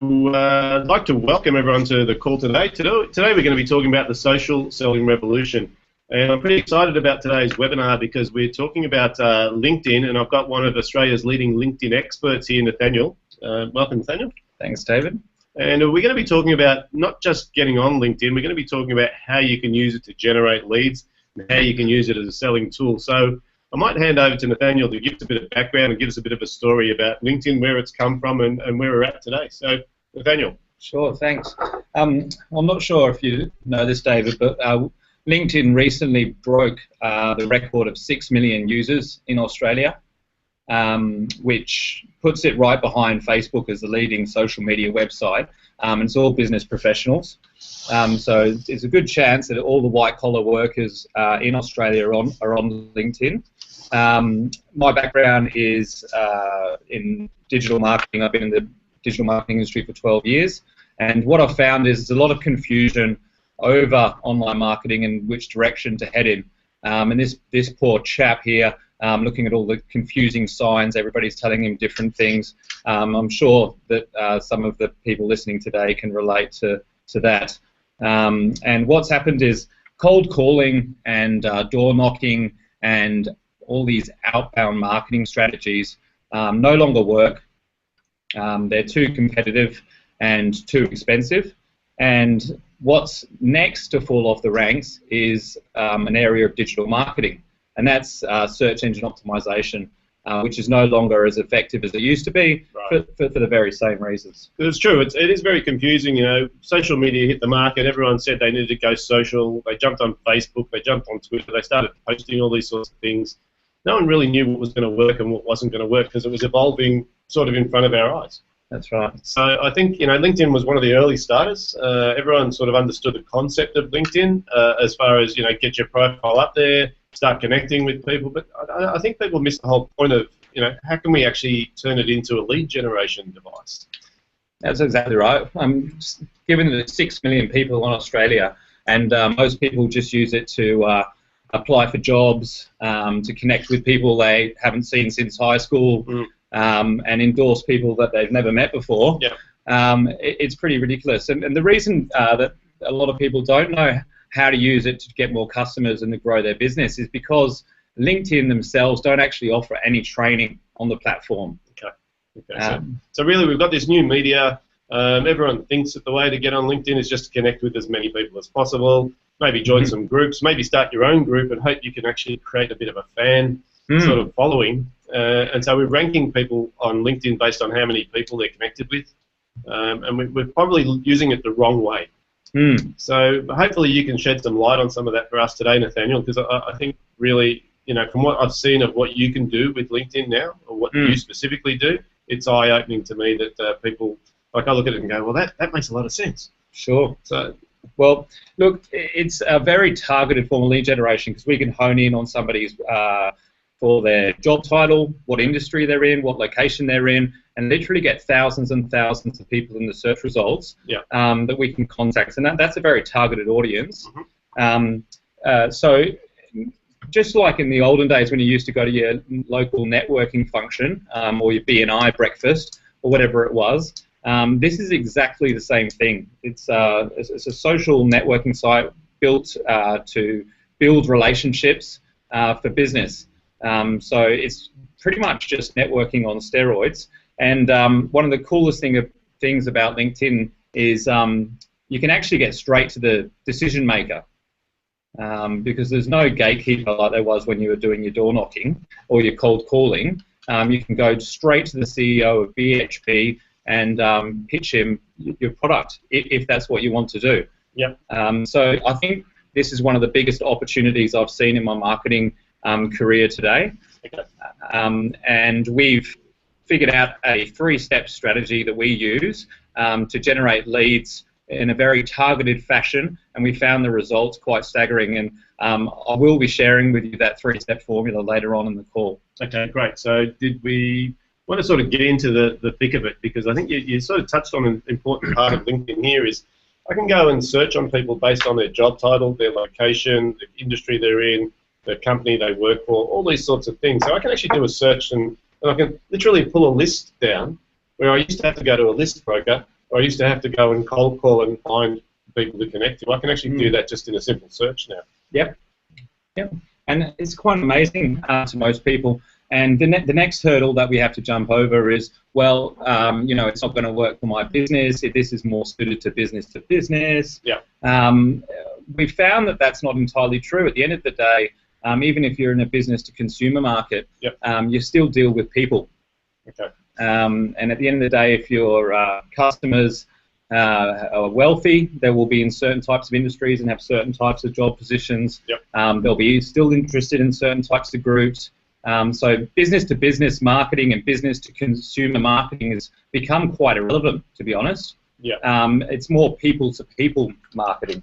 I'd like to welcome everyone to the call today. Today we're going to be talking about the social selling revolution. And I'm pretty excited about today's webinar because we're talking about LinkedIn, and I've got one of Australia's leading LinkedIn experts here, Nathaniel. Welcome, Nathaniel. Thanks, David. And we're going to be talking about not just getting on LinkedIn, we're going to be talking about how you can use it to generate leads and how you can use it as a selling tool. So I might hand over to Nathaniel to give us a bit of background and give us a bit of a story about LinkedIn, where it's come from and where we're at today. So, Nathaniel. Sure, thanks. I'm not sure if you know this, David, but LinkedIn recently broke the record of 6 million users in Australia, which puts it right behind Facebook as the leading social media website. And it's all business professionals. So there's a good chance that all the white-collar workers in Australia are on LinkedIn. My background is in digital marketing. I've been in the digital marketing industry for 12 years. And what I've found is there's a lot of confusion over online marketing and which direction to head in. And this poor chap here, looking at all the confusing signs, everybody's telling him different things. I'm sure that some of the people listening today can relate to that. And what's happened is cold calling and door knocking and all these outbound marketing strategies no longer work. They're too competitive and too expensive. And what's next to fall off the ranks is an area of digital marketing, and that's search engine optimization, which is no longer as effective as it used to be, right, for the very same reasons. It's true. It is very confusing. You know, social media hit the market. Everyone said they needed to go social. They jumped on Facebook. They jumped on Twitter. They started posting all these sorts of things. No one really knew what was going to work and what wasn't going to work because it was evolving sort of in front of our eyes. That's right. So I think, you know, LinkedIn was one of the early starters. Everyone sort of understood the concept of LinkedIn as far as, you know, get your profile up there, start connecting with people. But I think people miss the whole point of, you know, how can we actually turn it into a lead generation device? That's exactly right. Given that 6 million people in Australia, and most people just use it to apply for jobs, to connect with people they haven't seen since high school, and endorse people that they've never met before. Yeah. It's pretty ridiculous. And the reason that a lot of people don't know how to use it to get more customers and to grow their business is because LinkedIn themselves don't actually offer any training on the platform. Okay. So really we've got this new media. Everyone thinks that the way to get on LinkedIn is just to connect with as many people as possible, maybe join some groups, maybe start your own group and hope you can actually create a bit of a fan sort of following. And so we're ranking people on LinkedIn based on how many people they're connected with. And we're probably using it the wrong way. So hopefully you can shed some light on some of that for us today, Nathaniel, because I think really, you know, from what I've seen of what you can do with LinkedIn now, or what you specifically do, it's eye-opening to me that people, like I look at it and go, well, that makes a lot of sense. Sure. So, well, look, it's a very targeted form of lead generation because we can hone in on somebody's for their job title, what industry they're in, what location they're in, and literally get thousands and thousands of people in the search results that we can contact. And that's a very targeted audience. So just like in the olden days when you used to go to your local networking function or your BNI breakfast or whatever it was, this is exactly the same thing. It's a social networking site built to build relationships for business. So it's pretty much just networking on steroids. And one of the coolest things about LinkedIn is you can actually get straight to the decision maker because there's no gatekeeper like there was when you were doing your door knocking or your cold calling. You can go straight to the CEO of BHP and pitch him your product if that's what you want to do. So I think this is one of the biggest opportunities I've seen in my marketing career today. And we've figured out a 3-step strategy that we use to generate leads in a very targeted fashion, and we found the results quite staggering. And I will be sharing with you that 3-step formula later on in the call. Okay, great. So did we want to sort of get into the thick of it? Because I think you sort of touched on an important part of LinkedIn here is I can go and search on people based on their job title, their location, the industry they're in, the company they work for, all these sorts of things. So I can actually do a search and I can literally pull a list down where I used to have to go to a list broker or I used to have to go and cold call and find people to connect to. I can actually do that just in a simple search now. Yep. Yep. And it's quite amazing to most people. And the next hurdle that we have to jump over is, well, you know, it's not going to work for my business. This is more suited to business. Yeah. We found that that's not entirely true. At the end of the day, even if you're in a business-to-consumer market, yep. You still deal with people. Okay. And at the end of the day, if your customers are wealthy, they will be in certain types of industries and have certain types of job positions. Yep. They'll be still interested in certain types of groups. So business-to-business marketing and business-to-consumer marketing has become quite irrelevant, to be honest. Yeah. It's more people-to-people marketing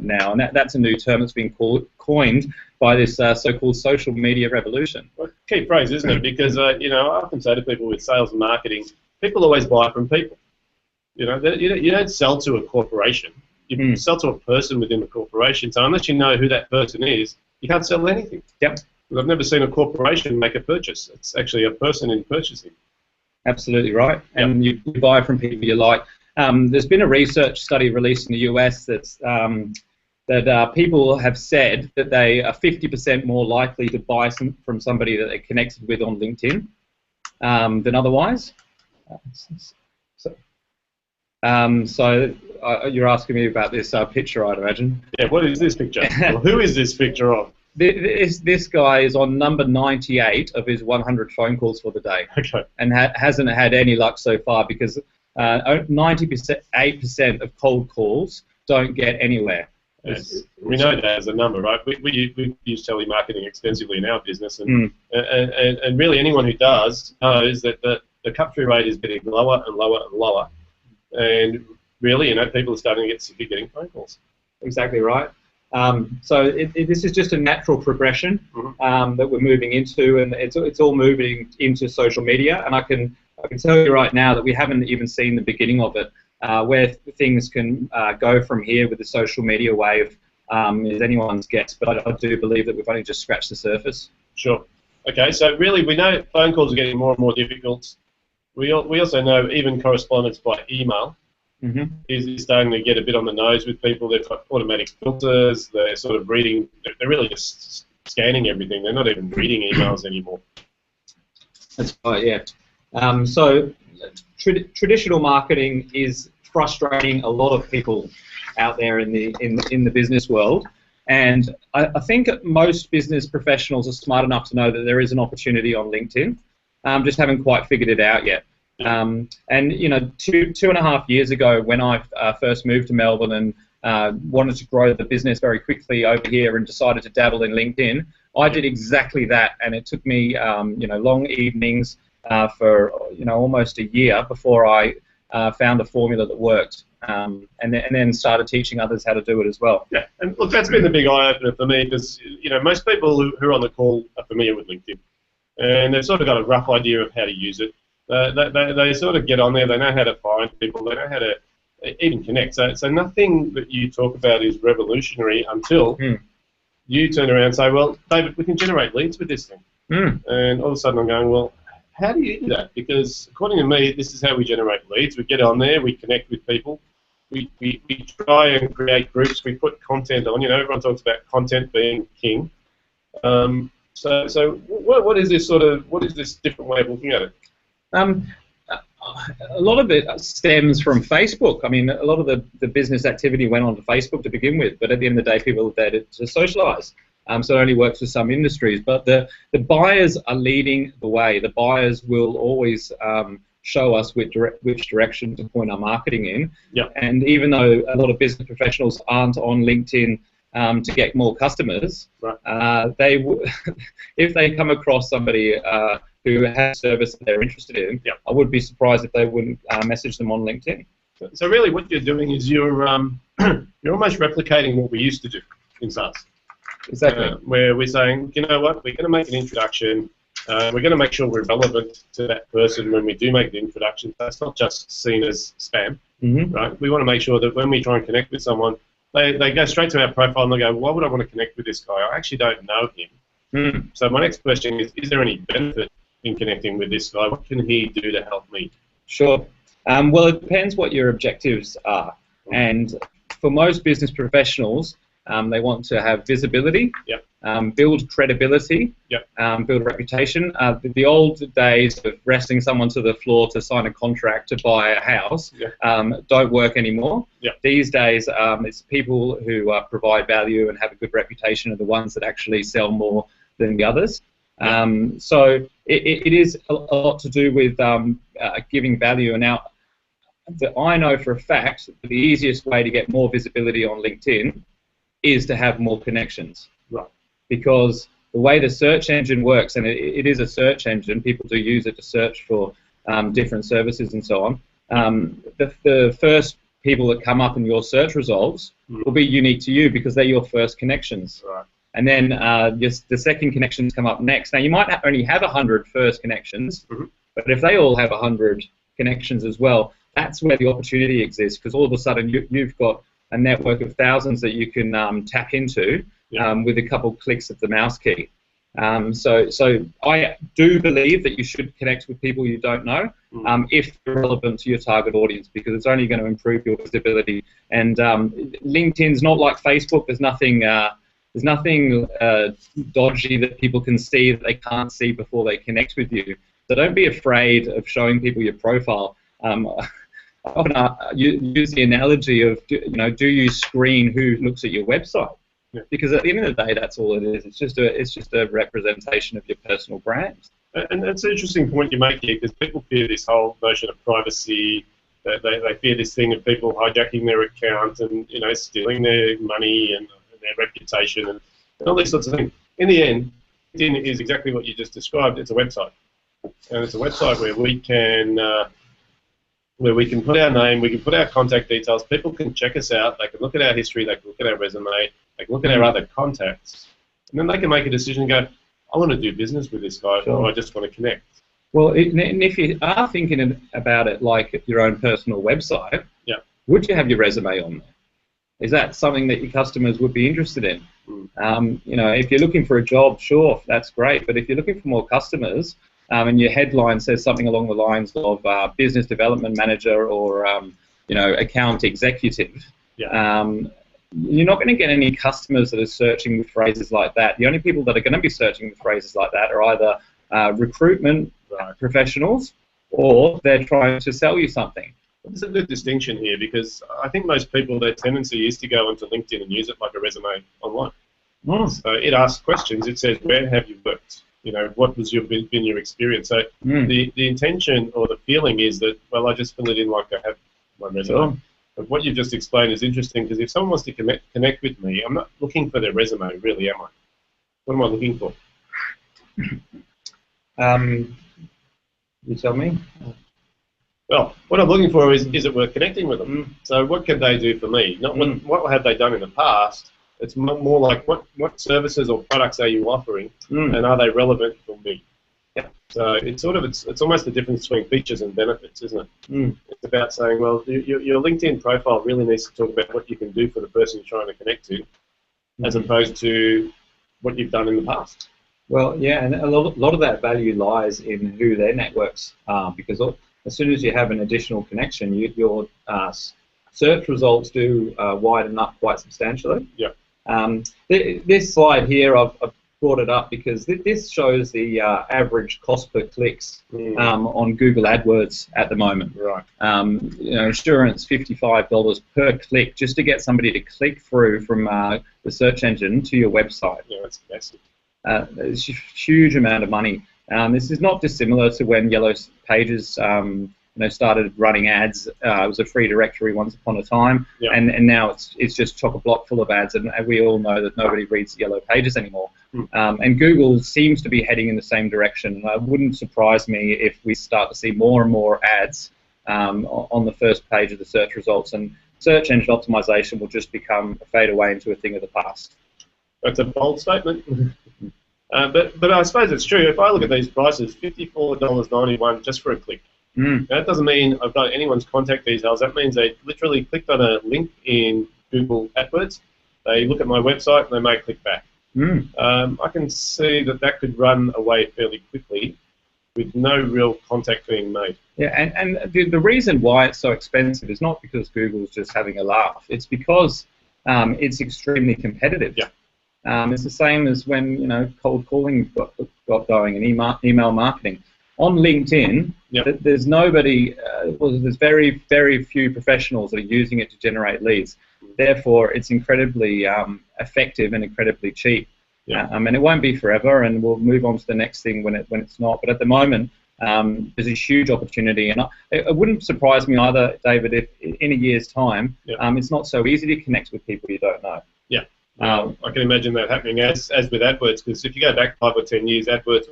now, and that's a new term that's been coined by this so-called social media revolution. Well, key phrase, isn't it? Because you know, I often say to people with sales and marketing, people always buy from people. You know, you don't sell to a corporation. You sell to a person within the corporation. So unless you know who that person is, you can't sell anything. Yep. I've never seen a corporation make a purchase. It's actually a person in purchasing. Absolutely right. And you buy from people you like. There's been a research study released in the US that's that people have said that they are 50% more likely to buy from somebody that they're connected with on LinkedIn than otherwise. So you're asking me about this picture, I'd imagine. Yeah, what is this picture? Well, who is this picture of? This guy is on number 98 of his 100 phone calls for the day. Okay. And hasn't had any luck so far because 98% of cold calls don't get anywhere. Yes. We know that as a number, right? We use telemarketing extensively in our business, and really anyone who does knows that the cut-through rate is getting lower and lower and lower. And really, you know, people are starting to get sick of getting phone calls. Exactly right. So this is just a natural progression that we're moving into, and it's all moving into social media. And I can tell you right now that we haven't even seen the beginning of it. Where things can go from here with the social media wave is anyone's guess, but I do believe that we've only just scratched the surface. Sure. Okay, so really we know phone calls are getting more and more difficult. We also know even correspondence by email is starting to get a bit on the nose with people. They've got automatic filters. They're sort of reading. They're really just scanning everything. They're not even reading emails anymore. That's right. Yeah. So traditional marketing is frustrating a lot of people out there in the business world. And I think most business professionals are smart enough to know that there is an opportunity on LinkedIn. Just haven't quite figured it out yet. And you know, two and a half years ago, when I first moved to Melbourne and wanted to grow the business very quickly over here and decided to dabble in LinkedIn, I did exactly that, and it took me you know, long evenings for you know, almost a year before I found a formula that worked, and then started teaching others how to do it as well. Yeah, and look, that's been the big eye opener for me, because you know, most people who are on the call are familiar with LinkedIn, and they've sort of got a rough idea of how to use it. They sort of get on there. They know how to find people. They know how to even connect. So nothing that you talk about is revolutionary until you turn around and say, well, David, we can generate leads with this thing. And all of a sudden I'm going, well, how do you do that? Because according to me, this is how we generate leads. We get on there, we connect with people, we try and create groups, we put content on. You know, everyone talks about content being king. So what is this different way of looking at it? A lot of it stems from Facebook. I mean, a lot of the business activity went onto Facebook to begin with, but at the end of the day, people are there to socialise. So it only works for some industries. But the buyers are leading the way. The buyers will always show us which direction to point our marketing in. Yep. And even though a lot of business professionals aren't on LinkedIn to get more customers, right. If they come across somebody who has a service that they're interested in, yep. I would be surprised if they wouldn't message them on LinkedIn. So really what you're doing is you're almost replicating what we used to do in SaaS. Exactly. Where we're saying, you know what, we're going to make an introduction. We're going to make sure we're relevant to that person when we do make the introduction. So it's not just seen as spam, right? We want to make sure that when we try and connect with someone, they go straight to our profile and they go, why would I want to connect with this guy? I actually don't know him. So my next question is there any benefit in connecting with this guy? What can he do to help me? Sure. Well, it depends what your objectives are. And for most business professionals, they want to have visibility, Yep. Build credibility, Yep. Build reputation. The old days of wrestling someone to the floor to sign a contract to buy a house Yep. don't work anymore. Yep. These days, it's people who provide value and have a good reputation are the ones that actually sell more than the others. So it is a lot to do with giving value. And now, I know for a fact that the easiest way to get more visibility on LinkedIn is to have more connections. Right. Because the way the search engine works, and it is a search engine, people do use it to search for different services and so on. The first people that come up in your search results will be unique to you because they're your first connections. Right. And then the second connections come up next. Now, you might only have 100 first connections, but if they all have 100 connections as well, that's where the opportunity exists, because all of a sudden you've got a network of thousands that you can tap into with a couple clicks of the mouse key. So I do believe that you should connect with people you don't know if they're relevant to your target audience, because it's only going to improve your visibility. And LinkedIn's not like Facebook. There's nothing dodgy that people can see that they can't see before they connect with you. So don't be afraid of showing people your profile. I often use the analogy of, do you screen who looks at your website? Yeah. Because at the end of the day, that's all it is. It's just a representation of your personal brand. And that's an interesting point you make here, because people fear this whole notion of privacy. They fear this thing of people hijacking their account and stealing their money and their reputation and all these sorts of things. In the end, LinkedIn is exactly what you just described. It's a website, and it's a website where we can put our name, we can put our contact details. People can check us out. They can look at our history. They can look at our resume. They can look at our other contacts, and then they can make a decision and go, I want to do business with this guy, or I just want to connect. Well, and if you are thinking about it like your own personal website, would you have your resume on there? Is that something that your customers would be interested in? If you're looking for a job, sure, that's great. But if you're looking for more customers, and your headline says something along the lines of business development manager or account executive, you're not going to get any customers that are searching with phrases like that. The only people that are going to be searching with phrases like that are either recruitment professionals or they're trying to sell you something. There's a good distinction here, because I think most people, their tendency is to go onto LinkedIn and use it like a resume online. So it asks questions. It says, where have you worked? What was been your experience? So the intention or the feeling is that, well, I just fill it in like I have my resume. Sure. But what you've just explained is interesting, because if someone wants to connect with me, I'm not looking for their resume, really, am I? What am I looking for? You tell me. Well, what I'm looking for is it worth connecting with them? So what can they do for me? Not what have they done in the past. It's more like what services or products are you offering, and are they relevant for me? Yeah. So it's almost the difference between features and benefits, isn't it? It's about saying, well, your LinkedIn profile really needs to talk about what you can do for the person you're trying to connect to, as opposed to what you've done in the past. Well, yeah, and a lot of that value lies in who their networks are, because as soon as you have an additional connection, your search results do widen up quite substantially. Yeah. This slide here, I've brought it up because this shows the average cost per clicks on Google AdWords at the moment. Right. Insurance, $55 per click just to get somebody to click through from the search engine to your website. Yeah, that's massive. It's a huge amount of money. This is not dissimilar to when Yellow Pages started running ads. It was a free directory once upon a time, and now it's just chock-a-block full of ads, and we all know that nobody reads Yellow Pages anymore. And Google seems to be heading in the same direction, and it wouldn't surprise me if we start to see more and more ads on the first page of the search results, and search engine optimization will just fade away into a thing of the past. That's a bold statement. But I suppose it's true. If I look at these prices, $54.91 just for a click. That doesn't mean I've got anyone's contact details. That means they literally clicked on a link in Google AdWords. They look at my website and they may click back. I can see that could run away fairly quickly. with no real contact being made. Yeah, and the reason why it's so expensive is not because Google's just having a laugh. It's because it's extremely competitive. Yeah. It's the same as when cold calling got going and email marketing. On LinkedIn, yep. there's nobody. There's very few professionals that are using it to generate leads. Therefore, it's incredibly effective and incredibly cheap. Yeah. And it won't be forever, and we'll move on to the next thing when it's not. But at the moment, there's a huge opportunity, and it wouldn't surprise me either, David, if in a year's time, yep. It's not so easy to connect with people you don't know. Yeah. I can imagine that happening as with AdWords, because if you go back 5 or 10 years, AdWords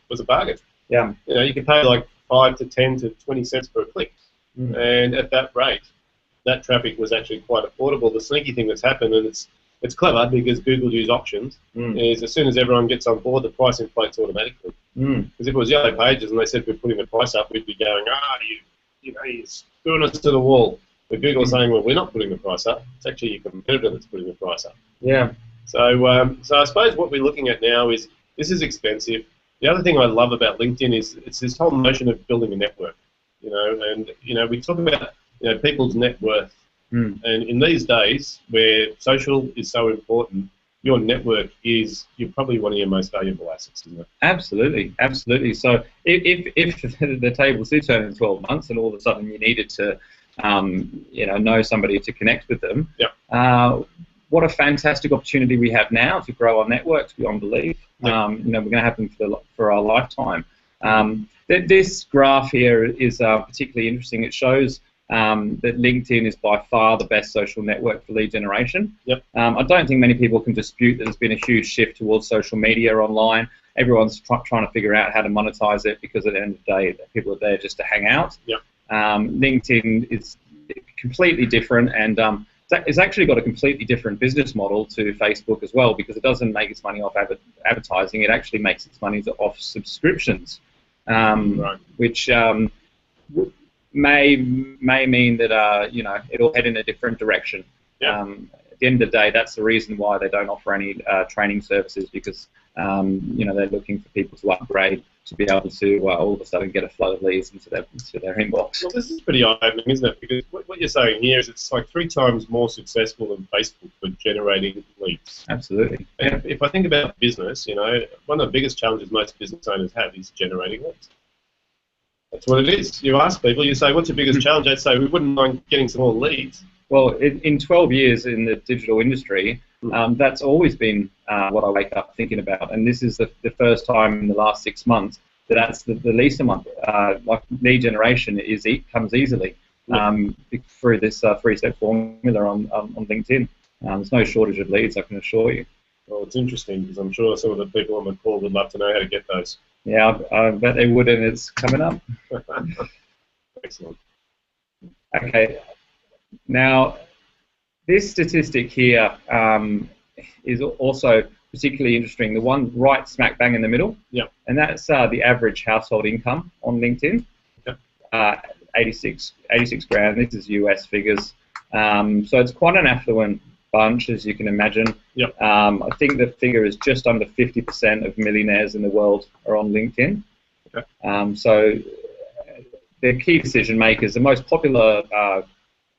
was a bargain. Yeah. You could pay like 5 to 10 to 20 cents per click, and at that rate, that traffic was actually quite affordable. The sneaky thing that's happened, and it's clever because Google use options, is as soon as everyone gets on board, the price inflates automatically. Because if it was Yellow Pages and they said we're putting the price up, we'd be going, you're screwing us to the wall. But Google is saying, well, we're not putting the price up. It's actually your competitor that's putting the price up. Yeah. So I suppose what we're looking at now is this is expensive. The other thing I love about LinkedIn is it's this whole notion of building a network. And we talk about people's net worth. And in these days where social is so important, your network is probably one of your most valuable assets, isn't it? Absolutely, absolutely. So if the tables did turn in 12 months and all of a sudden you needed to know somebody to connect with them, yep. What a fantastic opportunity we have now to grow our networks beyond belief. Yep. We're going to have them for our lifetime. This graph here is particularly interesting. It shows that LinkedIn is by far the best social network for lead generation. Yep. I don't think many people can dispute that there's been a huge shift towards social media online. Everyone's trying to figure out how to monetize it because at the end of the day, people are there just to hang out. Yep. LinkedIn is completely different, and it's actually got a completely different business model to Facebook as well, because it doesn't make its money off advertising. It actually makes its money off subscriptions, right. which may mean that it'll head in a different direction. Yeah. At the end of the day, that's the reason why they don't offer any training services, because they're looking for people to upgrade to be able to all of a sudden get a flood of leads into their inbox. Well, this is pretty eye-opening, isn't it? Because what you're saying here is it's like 3 times more successful than Facebook for generating leads. Absolutely. And if I think about business, one of the biggest challenges most business owners have is generating leads. That's what it is. You ask people, you say, what's your biggest challenge? They'd say, we wouldn't mind getting some more leads. Well, in 12 years in the digital industry, that's always been what I wake up thinking about. And this is the first time in the last 6 months that's the least amount. Like lead generation comes easily through this 3-step formula on LinkedIn. There's no shortage of leads, I can assure you. Well, it's interesting because I'm sure some of the people on the call would love to know how to get those. Yeah, I bet they would, and it's coming up. Excellent. Okay. Now, this statistic here is also particularly interesting. The one right smack bang in the middle, and that's the average household income on LinkedIn. 86 grand. This is US figures. So it's quite an affluent bunch, as you can imagine. I think the figure is just under 50% of millionaires in the world are on LinkedIn. So they're key decision makers. The most popular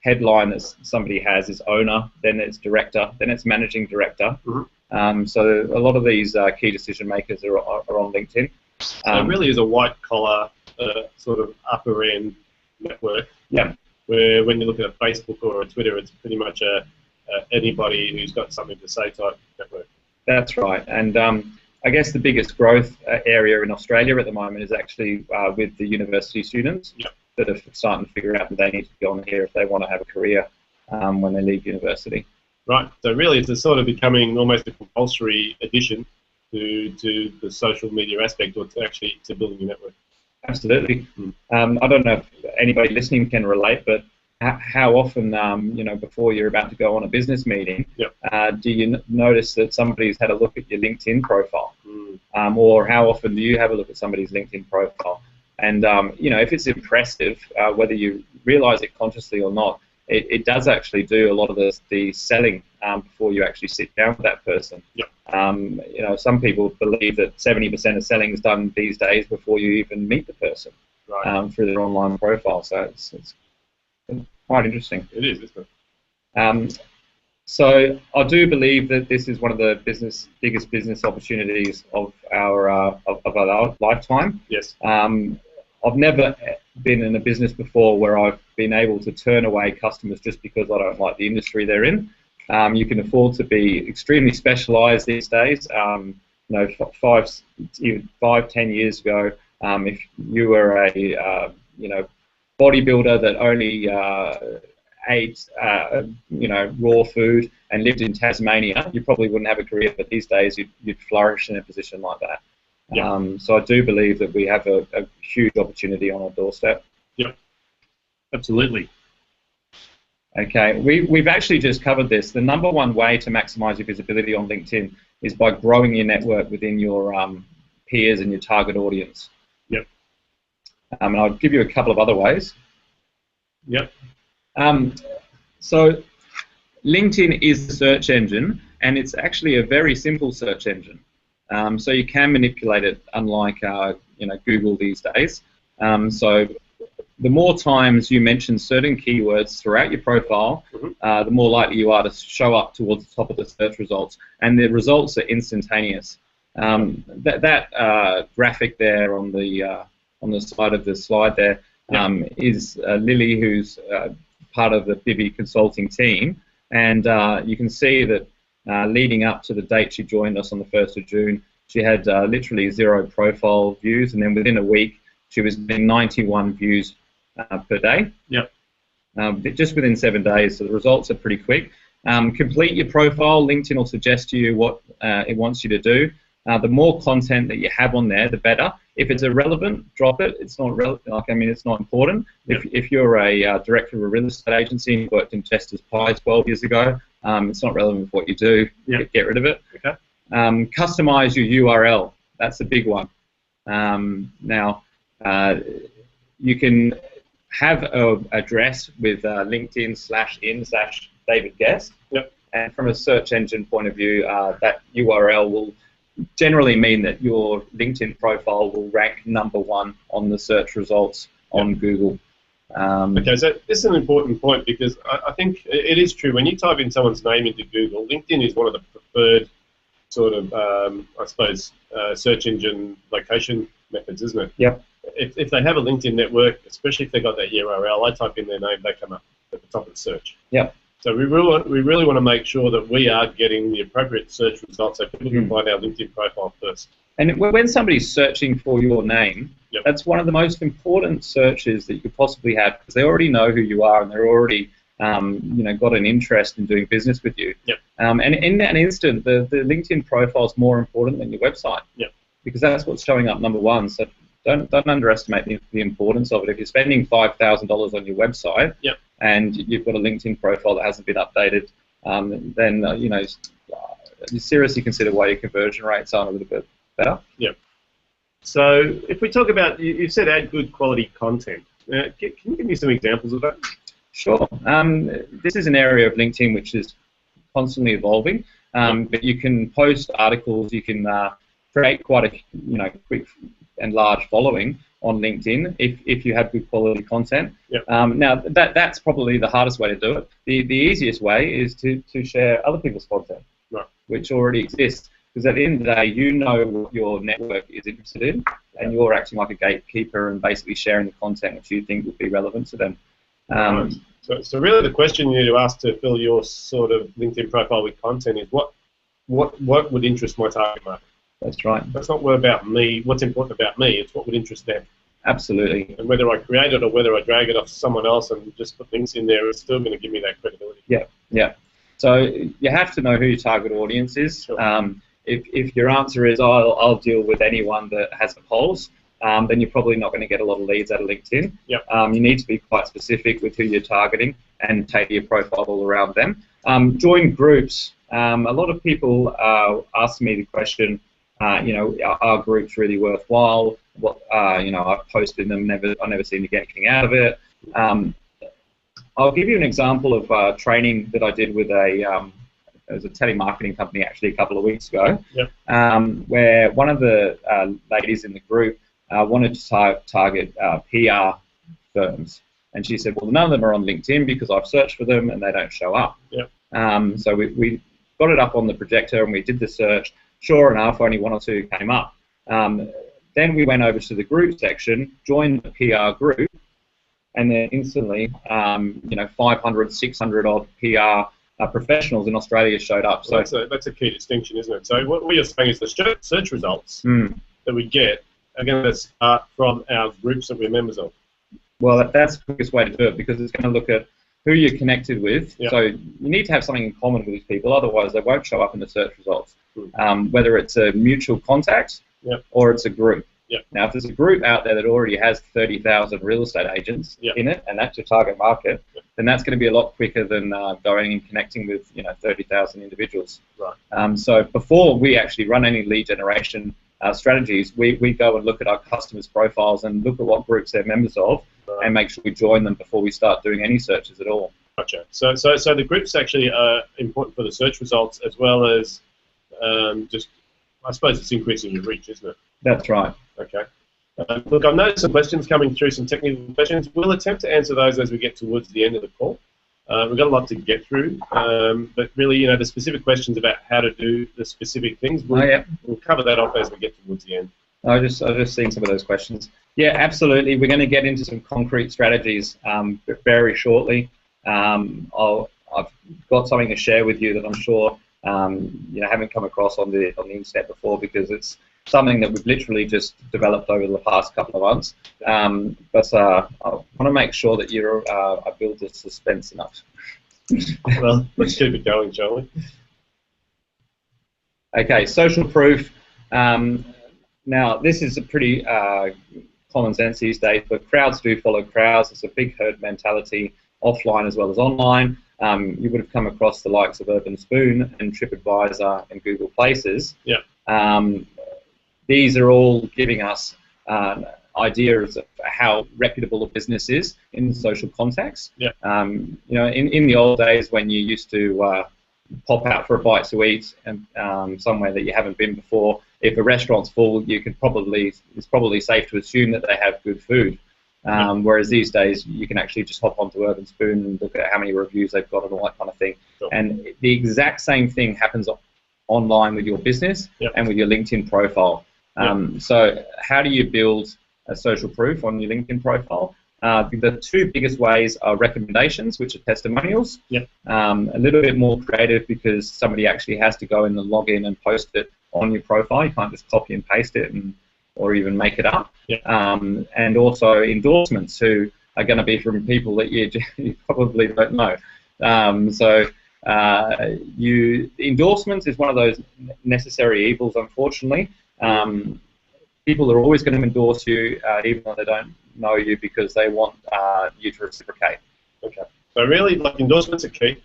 headline that somebody has is owner, then it's director, then it's managing director. So a lot of these key decision makers are on LinkedIn. So it really is a white collar sort of upper end network. Where when you look at a Facebook or a Twitter, it's pretty much anybody who's got something to say type network. That's right. And I guess the biggest growth area in Australia at the moment is actually with the university students that are starting to figure out that they need to be on here if they want to have a career when they leave university. Right. So really it's sort of becoming almost a compulsory addition to the social media aspect, or to building your network. Absolutely. I don't know if anybody listening can relate, but how often, before you're about to go on a business meeting, do you notice that somebody's had a look at your LinkedIn profile? Or how often do you have a look at somebody's LinkedIn profile? And, if it's impressive, whether you realize it consciously or not, it does actually do a lot of the selling before you actually sit down with that person. Yep. You know, some people believe that 70% of selling is done these days before you even meet the person, Right. through their online profile. So it's quite interesting. It is, isn't it? So I do believe that this is one of the biggest business opportunities of our lifetime. Yes. I've never been in a business before where I've been able to turn away customers just because I don't like the industry they're in. You can afford to be extremely specialised these days. You know, 5-10 years ago, if you were a you know, bodybuilder that only ate you know, raw food and lived in Tasmania, you probably wouldn't have a career. But these days, you'd flourish in a position like that. Yeah. So I do believe that we have a huge opportunity on our doorstep. Yep. Absolutely. Okay, we've actually just covered this. The number one way to maximize your visibility on LinkedIn is by growing your network within your peers and your target audience. Yep. And I'll give you a couple of other ways. Yep. So LinkedIn is a search engine, and it's actually a very simple search engine. So you can manipulate it, unlike you know, Google these days. So the more times you mention certain keywords throughout your profile, the more likely you are to show up towards the top of the search results, and the results are instantaneous. That graphic there on the side of the slide there is Lily, who's part of the Bibby consulting team, and you can see that leading up to the date she joined us on the 1st of June, she had literally 0 profile views, and then within a week she was getting 91 views per day. Yep. Just within 7 days, so the results are pretty quick. Complete your profile. LinkedIn will suggest to you what it wants you to do. The more content that you have on there, the better. If it's irrelevant, drop it. It's not it's not important. Yep. If you're a director of a real estate agency and worked in Chester's Pie 12 years ago, it's not relevant for what you do. Yep. Get rid of it. Okay. Customize your URL. That's a big one. Now, you can have an address with LinkedIn/in/David Guest. Yep. And from a search engine point of view, that URL will generally mean that your LinkedIn profile will rank #1 on the search results on Google. Okay, so this is an important point, because I think it is true. When you type in someone's name into Google, LinkedIn is one of the preferred sort of, I suppose, search engine location methods, isn't it? Yep. If they have a LinkedIn network, especially if they've got that URL, I type in their name, they come up at the top of the search. Yep. So we really want to make sure that we are getting the appropriate search results so people can find our LinkedIn profile first. And when somebody's searching for your name, that's one of the most important searches that you could possibly have, because they already know who you are and they're already you know, got an interest in doing business with you. Yep. And in that instant, the LinkedIn profile is more important than your website. Yep. Because that's what's showing up #1. So don't underestimate the importance of it. If you're spending $5,000 on your website, yep, and you've got a LinkedIn profile that hasn't been updated, then you know, you seriously consider why your conversion rates aren't a little bit better. Yep. So if we talk about, you said add good quality content. Can you give me some examples of that? Sure. This is an area of LinkedIn which is constantly evolving, but you can post articles, you can create quite a quick and large following on LinkedIn if you have good quality content. Yep. Now that's probably the hardest way to do it. The easiest way is to share other people's content, right, which already exists. Because at the end of the day, you know what your network is interested in, and you're acting like a gatekeeper and basically sharing the content which you think would be relevant to them. Right. So really the question you need to ask to fill your sort of LinkedIn profile with content is what would interest my target market? That's right. That's not what about me, what's important about me, it's what would interest them. Absolutely. And whether I create it or whether I drag it off someone else and just put links in there, it's still going to give me that credibility. Yeah, yeah. So you have to know who your target audience is. Sure. If your answer is, I'll deal with anyone that has a pulse, then you're probably not going to get a lot of leads out of LinkedIn. Yep. You need to be quite specific with who you're targeting and take your profile all around them. Join groups. A lot of people ask me the question, are groups really worthwhile? I've posted them, I never seem to get anything out of it. I'll give you an example of training that I did with it was a telemarketing company actually a couple of weeks ago, Yep. where one of the ladies in the group wanted to target PR firms. And she said, well, none of them are on LinkedIn because I've searched for them and they don't show up. Yep. So we got it up on the projector and we did the search. Sure enough, only one or two came up. Then we went over to the group section, joined the PR group, and then instantly, 500, 600 odd PR professionals in Australia showed up. So that's a key distinction, isn't it? So what you're saying is the search results that we get are going to start from our groups that we're members of. Well, that's the quickest way to do it because it's going to look at who you're connected with. Yep. So you need to have something in common with these people, otherwise they won't show up in the search results. Whether it's a mutual contact or it's a group. Yep. Now, if there's a group out there that already has 30,000 real estate agents in it, and that's your target market, then that's going to be a lot quicker than going and connecting with 30,000 individuals. Right. So before we actually run any lead generation strategies, we go and look at our customers' profiles and look at what groups they're members of, and make sure we join them before we start doing any searches at all. Gotcha. So the groups actually are important for the search results as well as just, I suppose it's increasing your reach, isn't it? That's right. Okay. Look, I've noticed some questions coming through, some technical questions. We'll attempt to answer those as we get towards the end of the call. We've got a lot to get through, but really, the specific questions about how to do the specific things, we'll cover that off as we get towards the end. I've just seen some of those questions. Yeah, absolutely. We're going to get into some concrete strategies very shortly. I've got something to share with you that I'm sure haven't come across on the internet before because it's something that we've literally just developed over the past couple of months. But I want to make sure that I build the suspense enough. Well, let's keep it going, shall we? Okay, social proof. Now, this is a pretty common sense these days, but crowds do follow crowds. It's a big herd mentality, offline as well as online. You would have come across the likes of Urban Spoon and TripAdvisor and Google Places. Yeah. These are all giving us ideas of how reputable a business is in social contacts. Yeah. In the old days when you used to pop out for a bite to eat and somewhere that you haven't been before, if a restaurant's full, it's probably safe to assume that they have good food. Whereas these days, you can actually just hop onto Urban Spoon and look at how many reviews they've got and all that kind of thing. Sure. And the exact same thing happens online with your business and with your LinkedIn profile. So how do you build a social proof on your LinkedIn profile? The two biggest ways are recommendations, which are testimonials. A little bit more creative because somebody actually has to go in and log in and post it on your profile. You can't just copy and paste it or even make it up. And also endorsements, who are going to be from people that you probably don't know. Endorsements is one of those necessary evils, unfortunately. People are always going to endorse you, even though they don't know you, because they want you to reciprocate. Okay. So really, endorsements are key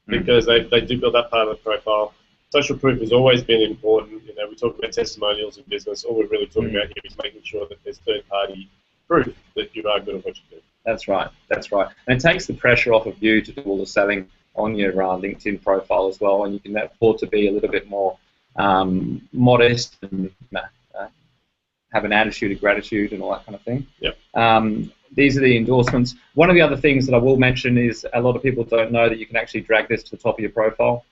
because they do build that part of the profile. Social proof has always been important. We talk about testimonials in business. All we're really talking about here is making sure that there's third-party proof that you are good at what you do. That's right. That's right. And it takes the pressure off of you to do all the selling on your LinkedIn profile as well, and you can afford to be a little bit more modest and have an attitude of gratitude and all that kind of thing. These are the endorsements. One of the other things that I will mention is a lot of people don't know that you can actually drag this to the top of your profile.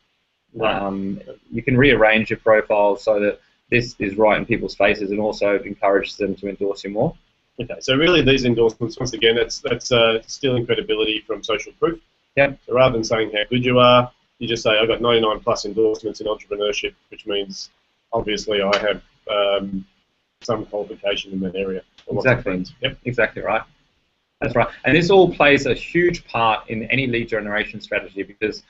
You can rearrange your profile so that this is right in people's faces and also encourages them to endorse you more. Okay, so really these endorsements, once again, that's stealing credibility from social proof. So rather than saying how good you are, you just say, I've got 99 plus endorsements in entrepreneurship, which means obviously I have some qualification in that area. Exactly. Exactly right. That's right. And this all plays a huge part in any lead generation strategy, because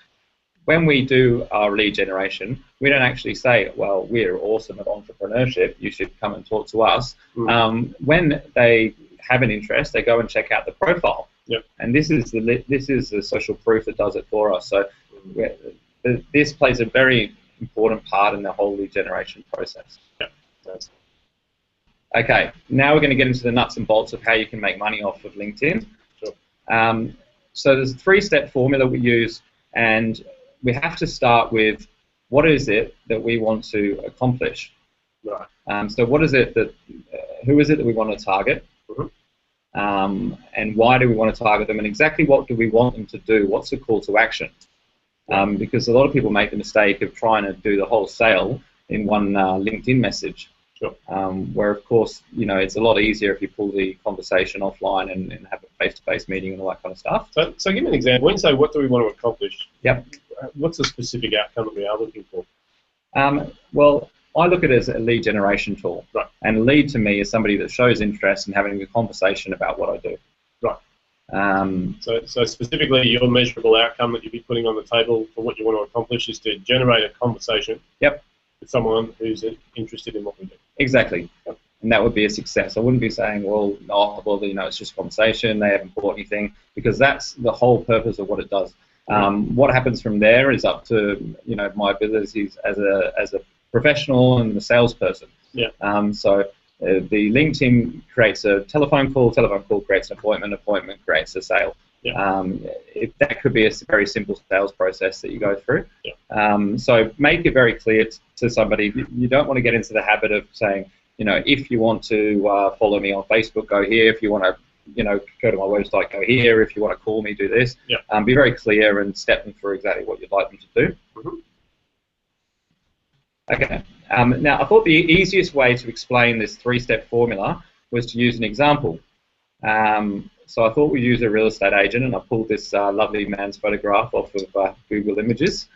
when we do our lead generation, we don't actually say, well, we're awesome at entrepreneurship, you should come and talk to us. When they have an interest, they go and check out the profile. And this is the social proof that does it for us. So this plays a very important part in the whole lead generation process. Okay, now we're going to get into the nuts and bolts of how you can make money off of LinkedIn. So there's a three-step formula we use, and we have to start with what is it that we want to accomplish. Right. So what is it that, who is it that we want to target, and why do we want to target them, and exactly what do we want them to do? What's the call to action? Because a lot of people make the mistake of trying to do the whole sale in one LinkedIn message. Sure. Where of course, you know, it's a lot easier if you pull the conversation offline and have a face-to-face meeting and all that kind of stuff. So give me an example. When you say what do we want to accomplish? Yep. What's the specific outcome that we are looking for? Well, I look at it as a lead generation tool. Right. And lead to me is somebody that shows interest in having a conversation about what I do. Right. So specifically, your measurable outcome that you'd be putting on the table for what you want to accomplish is to generate a conversation. Yep. With someone who's interested in what we do. Exactly. Yep. And that would be a success. I wouldn't be saying, well, you know, it's just a conversation, they haven't bought anything, because that's the whole purpose of what it does. What happens from there is up to, you know, my abilities as a professional and a salesperson. Yeah. The LinkedIn creates a telephone call creates an appointment creates a sale. Yeah. That could be a very simple sales process that you go through. Yeah. So make it very clear to somebody. You don't want to get into the habit of saying, you know, if you want to follow me on Facebook, go here. If you want to, you know, go to my website, go here. If you want to call me, do this. Yeah. Be very clear and step them through exactly what you'd like them to do. Okay. Now, I thought the easiest way to explain this three-step formula was to use an example. So I thought we'd use a real estate agent, and I pulled this lovely man's photograph off of Google Images.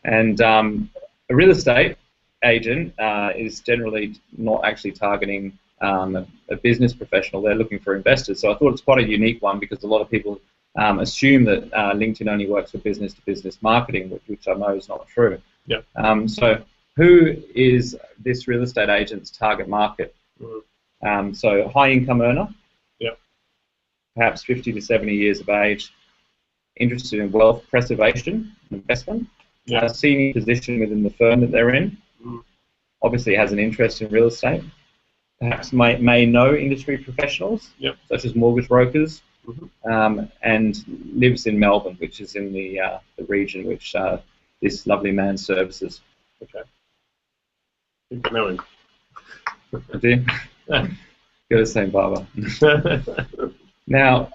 And a real estate agent is generally not actually targeting a business professional. They're looking for investors. So I thought it's quite a unique one, because a lot of people assume that LinkedIn only works for business-to-business marketing, which I know is not true. Yeah. So who is this real estate agent's target market? So high-income earner. Perhaps 50 to 70 years of age, interested in wealth preservation and investment, senior position within the firm that they're in, obviously has an interest in real estate, perhaps may know industry professionals, such as mortgage brokers, and lives in Melbourne, which is in the region which this lovely man services. Okay. I think I know him. Do you? Go to St. Barbara. Now,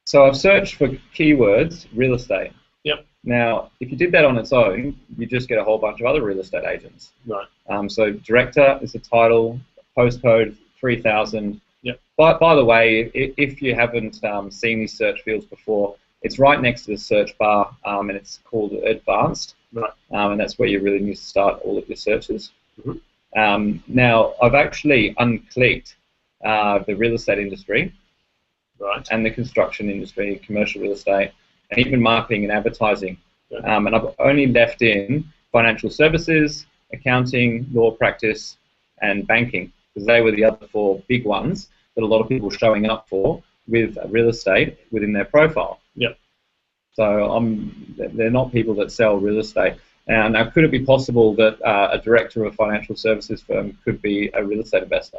so I've searched for keywords, real estate. Yep. Now, if you did that on its own, you just get a whole bunch of other real estate agents. Right. So director is the title, postcode 3000. Yep. By the way, if you haven't seen these search fields before, it's right next to the search bar, and it's called advanced. Right. And that's where you really need to start all of your searches. Now, I've actually unclicked the real estate industry. Right. And the construction industry, commercial real estate, and even marketing and advertising. And I've only left in financial services, accounting, law practice, and banking, because they were the other four big ones that a lot of people were showing up for with real estate within their profile. Yep. So they're not people that sell real estate. Now, could it be possible that a director of a financial services firm could be a real estate investor?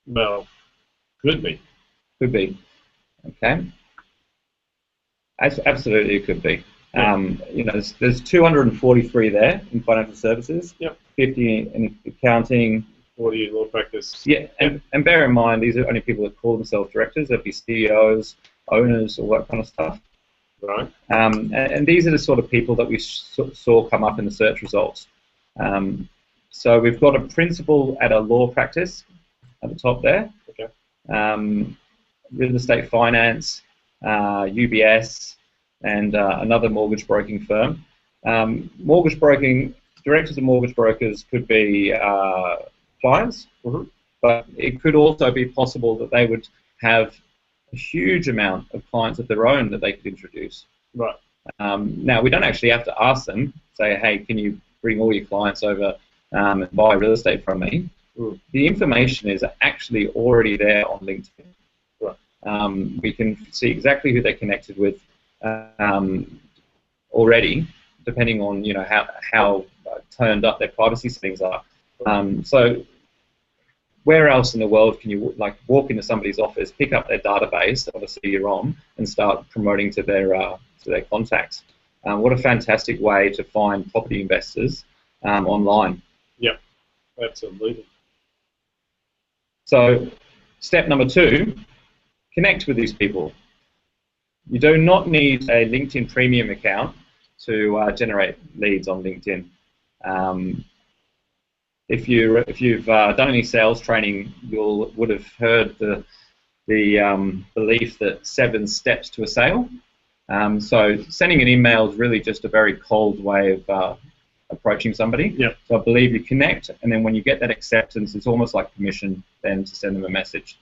Well, could be. Could be. Okay. Absolutely, it could be. You know, there's 243 there in financial services. 50 in accounting. 40 law practice. And bear in mind, these are only people that call themselves directors. They'd be CEOs, owners, all that kind of stuff. Right. And these are the sort of people that we saw come up in the search results. So we've got a principal at a law practice at the top there. Okay. Real estate finance, UBS, and another mortgage broking firm. Mortgage broking, directors of mortgage brokers could be clients, but it could also be possible that they would have a huge amount of clients of their own that they could introduce. Right. Now, we don't actually have to ask them, say, hey, can you bring all your clients over and buy real estate from me? The information is actually already there on LinkedIn. We can see exactly who they're connected with already, depending on how turned up their privacy settings are. So where else in the world can you like walk into somebody's office, pick up their database, obviously you're on, and start promoting to their contacts? What a fantastic way to find property investors online. Yep, absolutely. So step number 2, connect with these people. You do not need a LinkedIn Premium account to generate leads on LinkedIn. If you've done any sales training, you would have heard the belief that 7 steps to a sale. So sending an email is really just a very cold way of approaching somebody. Yep. So I believe you connect, and then when you get that acceptance, it's almost like permission then to send them a message.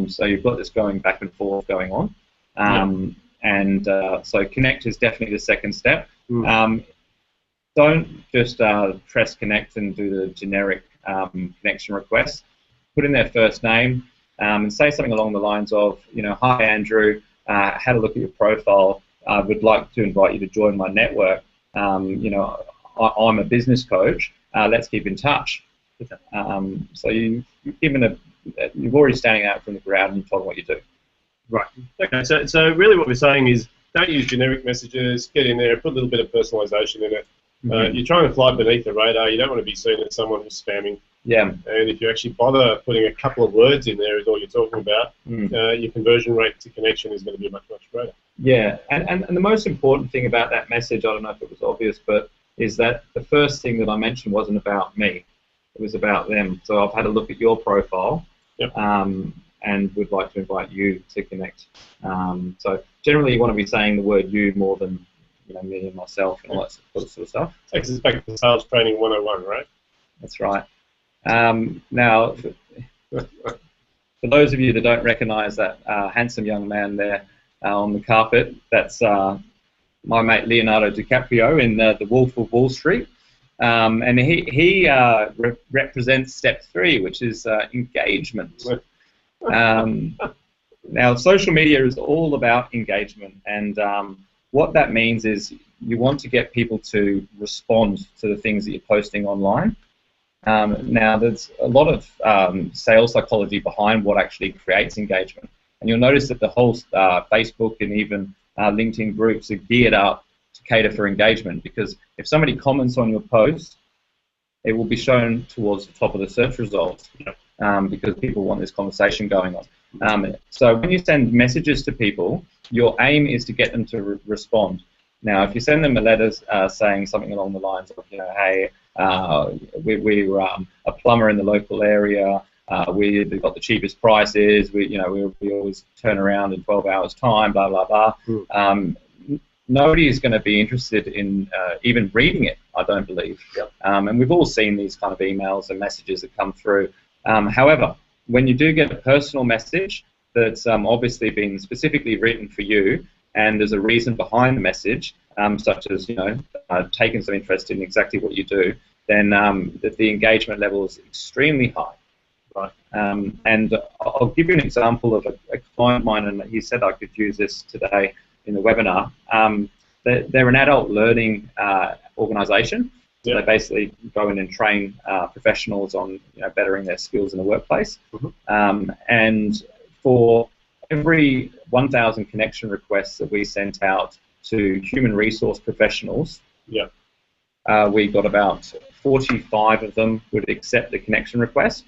So you've got this going back and forth going on. Yep. And so connect is definitely the second step. Don't just press connect and do the generic connection request. Put in their first name and say something along the lines of, hi Andrew, had a look at your profile. I would like to invite you to join my network. I'm a business coach. Let's keep in touch. So you've already standing out from the crowd and you've told them what you do. Right. Okay. So really, what we're saying is, don't use generic messages. Get in there, put a little bit of personalisation in it. You're trying to fly beneath the radar. You don't want to be seen as someone who's spamming. Yeah. And if you actually bother putting a couple of words in there is all you're talking about, your conversion rate to connection is going to be much, much greater. Yeah. And the most important thing about that message, I don't know if it was obvious, but is that the first thing that I mentioned wasn't about me. It was about them. So I've had a look at your profile. Yep. And would like to invite you to connect. So generally you want to be saying the word you more than me and myself and all that sort of stuff. Takes us back to sales training 101, right? That's right. Now, for those of you that don't recognise that handsome young man there on the carpet, that's my mate Leonardo DiCaprio in The Wolf of Wall Street. And he represents step 3, which is engagement. Now, social media is all about engagement, and what that means is you want to get people to respond to the things that you're posting online. Now, there's a lot of sales psychology behind what actually creates engagement, and you'll notice that the whole Facebook and even LinkedIn groups are geared up to cater for engagement, because if somebody comments on your post, it will be shown towards the top of the search results. Because people want this conversation going on. So when you send messages to people, your aim is to get them to respond. Now, if you send them a letter saying something along the lines of, hey, we're a plumber in the local area, we've got the cheapest prices, we always turn around in 12 hours' time, blah, blah, blah. Nobody is going to be interested in even reading it, I don't believe. And we've all seen these kind of emails and messages that come through. However, when you do get a personal message that's obviously been specifically written for you, and there's a reason behind the message, such as taking some interest in exactly what you do, then the engagement level is extremely high. Right. And I'll give you an example of a client of mine, and he said I could use this today in the webinar. They're an adult learning organisation. So they basically go in and train professionals on bettering their skills in the workplace. And for every 1,000 connection requests that we sent out to human resource professionals, we got about 45 of them would accept the connection request.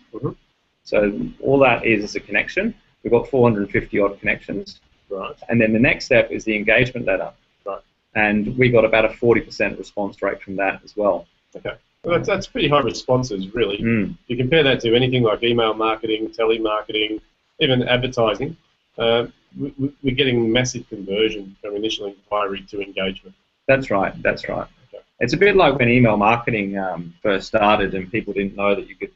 So all that is a connection. We've got 450 odd connections. Right. And then the next step is the engagement letter. Right. And we got about a 40% response rate from that as well. Okay. Well, that's pretty high responses, really. You compare that to anything like email marketing, telemarketing, even advertising, we're getting massive conversion from initial inquiry to engagement. That's right. That's right. Okay. It's a bit like when email marketing first started and people didn't know that you could,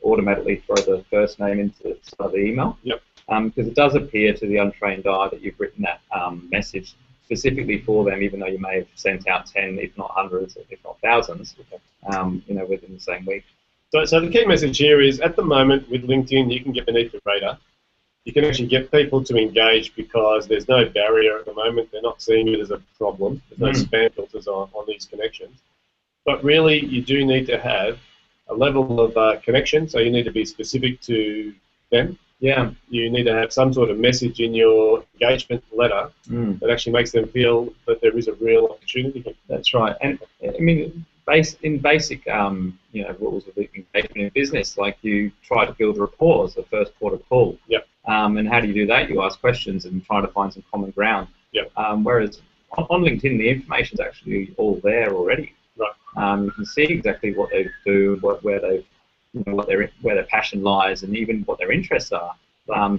automatically throw the first name into the start of the email. Yep. Because it does appear to the untrained eye that you've written that message specifically for them, even though you may have sent out 10, if not hundreds, if not thousands, within the same week. So the key message here is, at the moment with LinkedIn, you can get beneath the radar. You can actually get people to engage because there's no barrier at the moment. They're not seeing it as a problem. There's no spam filters on these connections. But really, you do need to have a level of connection, so you need to be specific to them. Yeah. You need to have some sort of message in your engagement letter that actually makes them feel that there is a real opportunity here. That's right. And I mean, in basic, you know, rules of engagement in business, like you try to build rapport as the first port of call. Yep. And how do you do that? You ask questions and try to find some common ground. Yep. Whereas on LinkedIn, the information is actually all there already. Right. You can see exactly what they do, where they, you know, where their passion lies, and even what their interests are.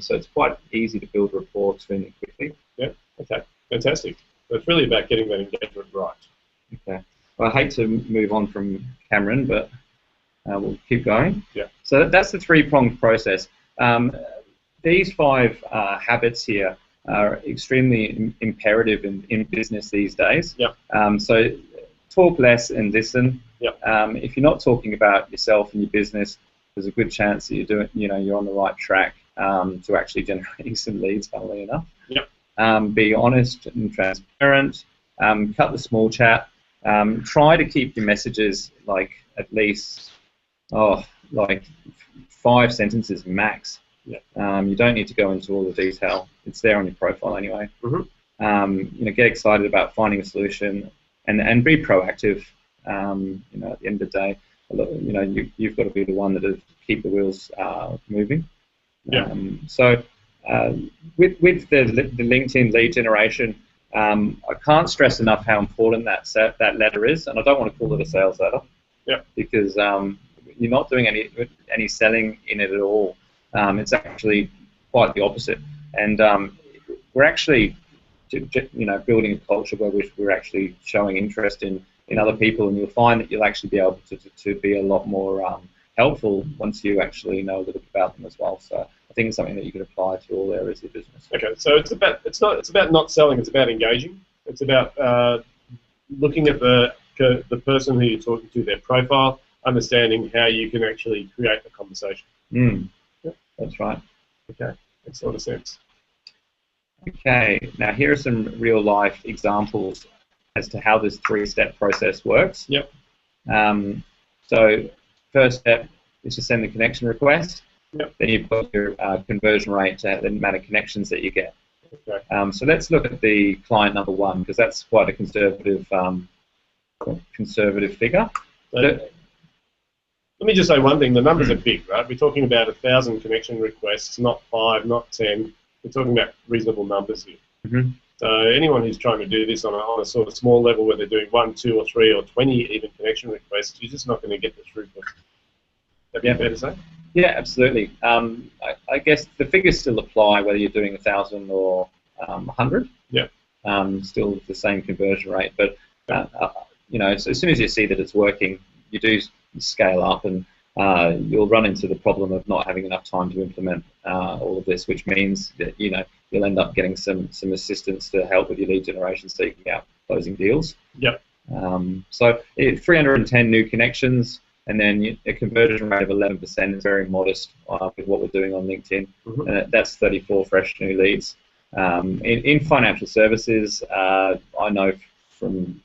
So it's quite easy to build rapport extremely quickly. Yeah. Okay. Fantastic. So it's really about getting that engagement right. Okay. Well, I hate to move on from Cameron, but we'll keep going. Yeah. So that's the three-pronged process. These 5 habits here are extremely imperative in business these days. Yeah. So talk less and listen. Yeah. If you're not talking about yourself and your business, there's a good chance that you're on the right track to actually generating some leads, funnily enough. Yeah. Be honest and transparent. Cut the small chat. Try to keep your messages like at least like 5 sentences max. Yeah. You don't need to go into all the detail. It's there on your profile anyway. Mm-hmm. You know, get excited about finding a solution and be proactive. You know, at the end of the day, you know, you've got to be the one that keep the wheels moving. Yeah. So with the LinkedIn lead generation, I can't stress enough how important that letter is, and I don't want to call it a sales letter. Yeah. Because you're not doing any selling in it at all. It's actually quite the opposite, and we're actually, you know, building a culture where we're actually showing interest in other people, and you'll find that you'll actually be able to be a lot more helpful once you actually know a little bit about them as well. So I think it's something that you can apply to all areas of your business. Okay, so it's about not selling. It's about engaging. It's about looking at the person who you're talking to, their profile, understanding how you can actually create a conversation. Yep. That's right. Okay, makes a lot of sense. Okay, now here are some real life examples as to how this 3-step process works. Yep. So first step is to send the connection request. Yep. Then you've got your conversion rate to the amount of connections that you get. Okay. So let's look at the client number 1, because that's quite a conservative figure. Let me just say one thing. The numbers are big, right? We're talking about 1,000 connection requests, not 5, not 10. We're talking about reasonable numbers here. Mm-hmm. So anyone who's trying to do this on a sort of small level where they're doing 1, 2, or 3, or 20 even connection requests, you're just not going to get the throughput. That'd be fair to say? Yeah, absolutely. I guess the figures still apply whether you're doing 1,000 or 100. Yeah. Still the same conversion rate, but you know, so as soon as you see that it's working, you do scale up, and you'll run into the problem of not having enough time to implement all of this, which means that, you know, you'll end up getting some assistance to help with your lead generation, seeking out closing deals. Yep. So 310 new connections, and then a conversion rate of 11% is very modest with what we're doing on LinkedIn. Mm-hmm. And that's 34 fresh new leads. In financial services, I know from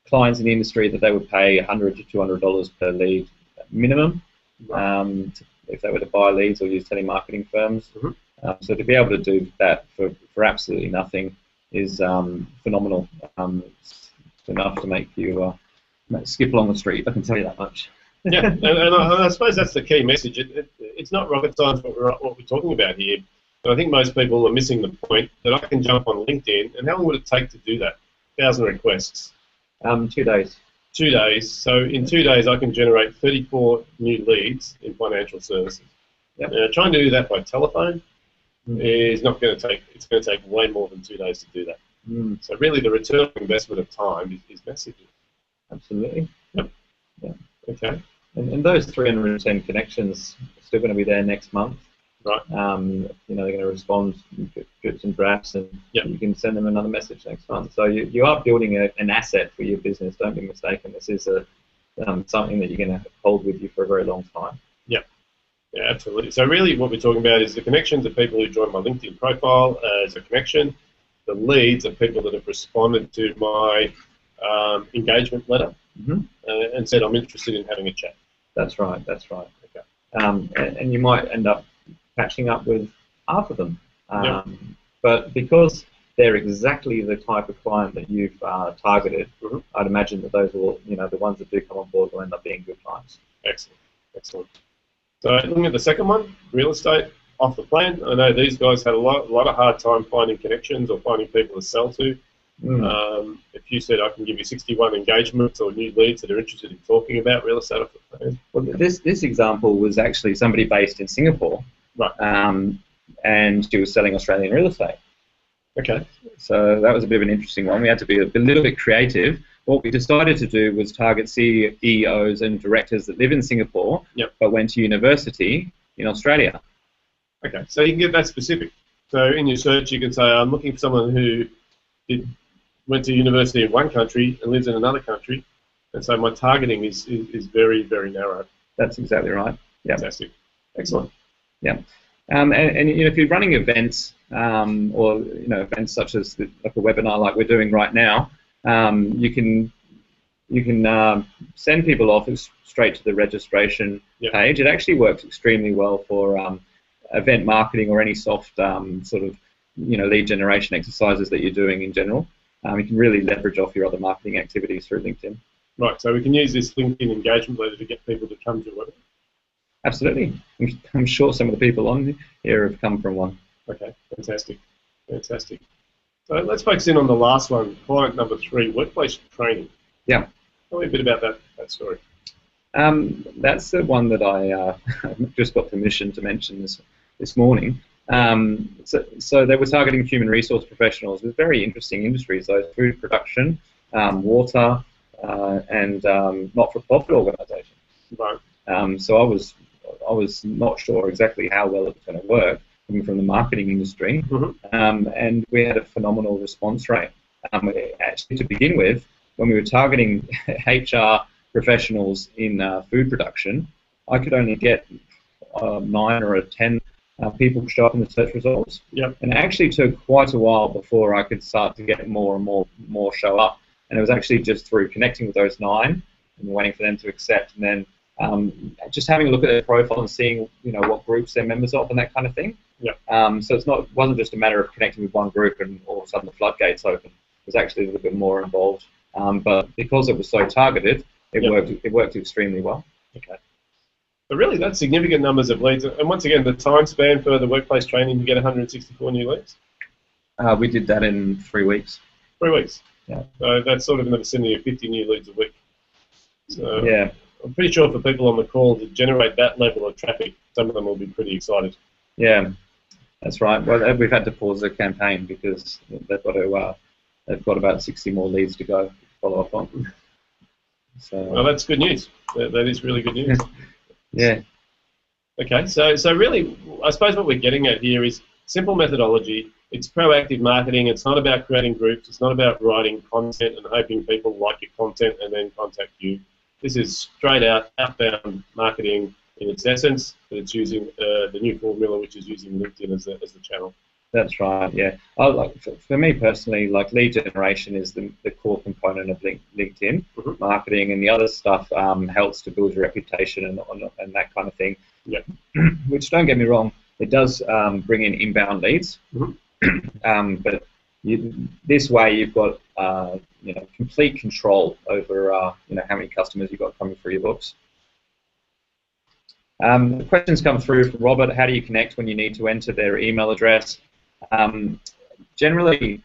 clients in the industry that they would pay $100 to $200 per lead minimum, if they were to buy leads or use telemarketing firms. Mm-hmm. So to be able to do that for absolutely nothing is phenomenal. It's enough to make you skip along the street, I can tell you that much. Yeah, and I suppose that's the key message. It's not rocket science what we're talking about here. But I think most people are missing the point that I can jump on LinkedIn, and how long would it take to do that? 1,000 requests. 2 days. 2 days. So in 2 days, I can generate 34 new leads in financial services. Yep. Now, trying to do that by telephone is not going to take. It's going to take way more than 2 days to do that. So really, the return on investment of time is massive. Absolutely. Yep. Yeah. Okay. And those 310 connections are still going to be there next month. Right. You know, they're going to respond drips and drafts, and yep. you can send them another message next month. So you are building an asset for your business. Don't be mistaken. This is something that you're going to hold with you for a very long time. Yep. Yeah, absolutely. So really what we're talking about is the connections of people who join my LinkedIn profile as a connection, the leads of people that have responded to my engagement letter and said, I'm interested in having a chat. That's right. That's right. Okay. And you might end up catching up with half of them. Yep. But because they're exactly the type of client that you've targeted, Mm-hmm. I'd imagine that those will, the ones that do come on board will end up being good clients. Excellent. Excellent. So looking at the second one, real estate off the plan. I know these guys had a lot of hard time finding connections or finding people to sell to. If you said I can give you 61 engagements or new leads that are interested in talking about real estate off the plan. Well, this example was actually somebody based in Singapore, right? And she was selling Australian real estate. Okay. So that was a bit of an interesting one. We had to be a little bit creative. What we decided to do was target CEOs and directors that live in Singapore, yep. but went to university in Australia. Okay, so you can get that specific. So in your search, you can say, I'm looking for someone who went to university in one country and lives in another country, and so my targeting is very, very narrow. That's exactly right. Yeah. Fantastic. Excellent. Yeah. And if you're running events or events such as like a webinar like we're doing right now, you can send people off straight to the registration yep. page. It actually works extremely well for event marketing or any soft sort of lead generation exercises that you're doing in general. You can really leverage off your other marketing activities through LinkedIn. Right. So we can use this LinkedIn engagement letter to get people to come to a webinar. Absolutely. I'm sure some of the people on here have come from one. Okay, fantastic. Fantastic. So let's focus in on the last one, client number 3, workplace training. Yeah. Tell me a bit about that story. That's the one that I just got permission to mention this morning. So they were targeting human resource professionals with very interesting industries, though, food production, water, and not-for-profit organisations. Right. So I was not sure exactly how well it was going to work coming from the marketing industry, mm-hmm. And we had a phenomenal response rate. Actually, to begin with, when we were targeting HR professionals in food production, I could only get 9 or 10 people show up in the search results. Yep. And it actually took quite a while before I could start to get more and more show up. And it was actually just through connecting with those 9 and waiting for them to accept, and then just having a look at their profile and seeing what groups they're members of and that kind of thing. Yep. So it wasn't just a matter of connecting with one group and all of a sudden the floodgates open. It was actually a little bit more involved. But because it was so targeted, it worked extremely well. Okay. But really, that's significant numbers of leads. And once again, the time span for the workplace training to get 164 new leads? We did that in 3 weeks. 3 weeks? Yeah. So that's sort of in the vicinity of 50 new leads a week. So yeah. I'm pretty sure for people on the call to generate that level of traffic, some of them will be pretty excited. Yeah, that's right. Well, we've had to pause the campaign because they've got about 60 more leads to go to follow up on. So. Well, that's good news. That is really good news. Yeah. Okay, so really, I suppose what we're getting at here is simple methodology. It's proactive marketing. It's not about creating groups. It's not about writing content and hoping people like your content and then contact you. This is straight out, outbound marketing in its essence, but it's using the new formula, which is using LinkedIn as the channel. That's right, yeah. For me personally, lead generation is the core component of LinkedIn mm-hmm. marketing, and the other stuff helps to build your reputation and that kind of thing. Yep. Which, don't get me wrong, it does bring in inbound leads, mm-hmm. But this way you've got complete control over how many customers you've got coming through your books. The questions come through from Robert. How do you connect when you need to enter their email address? Generally,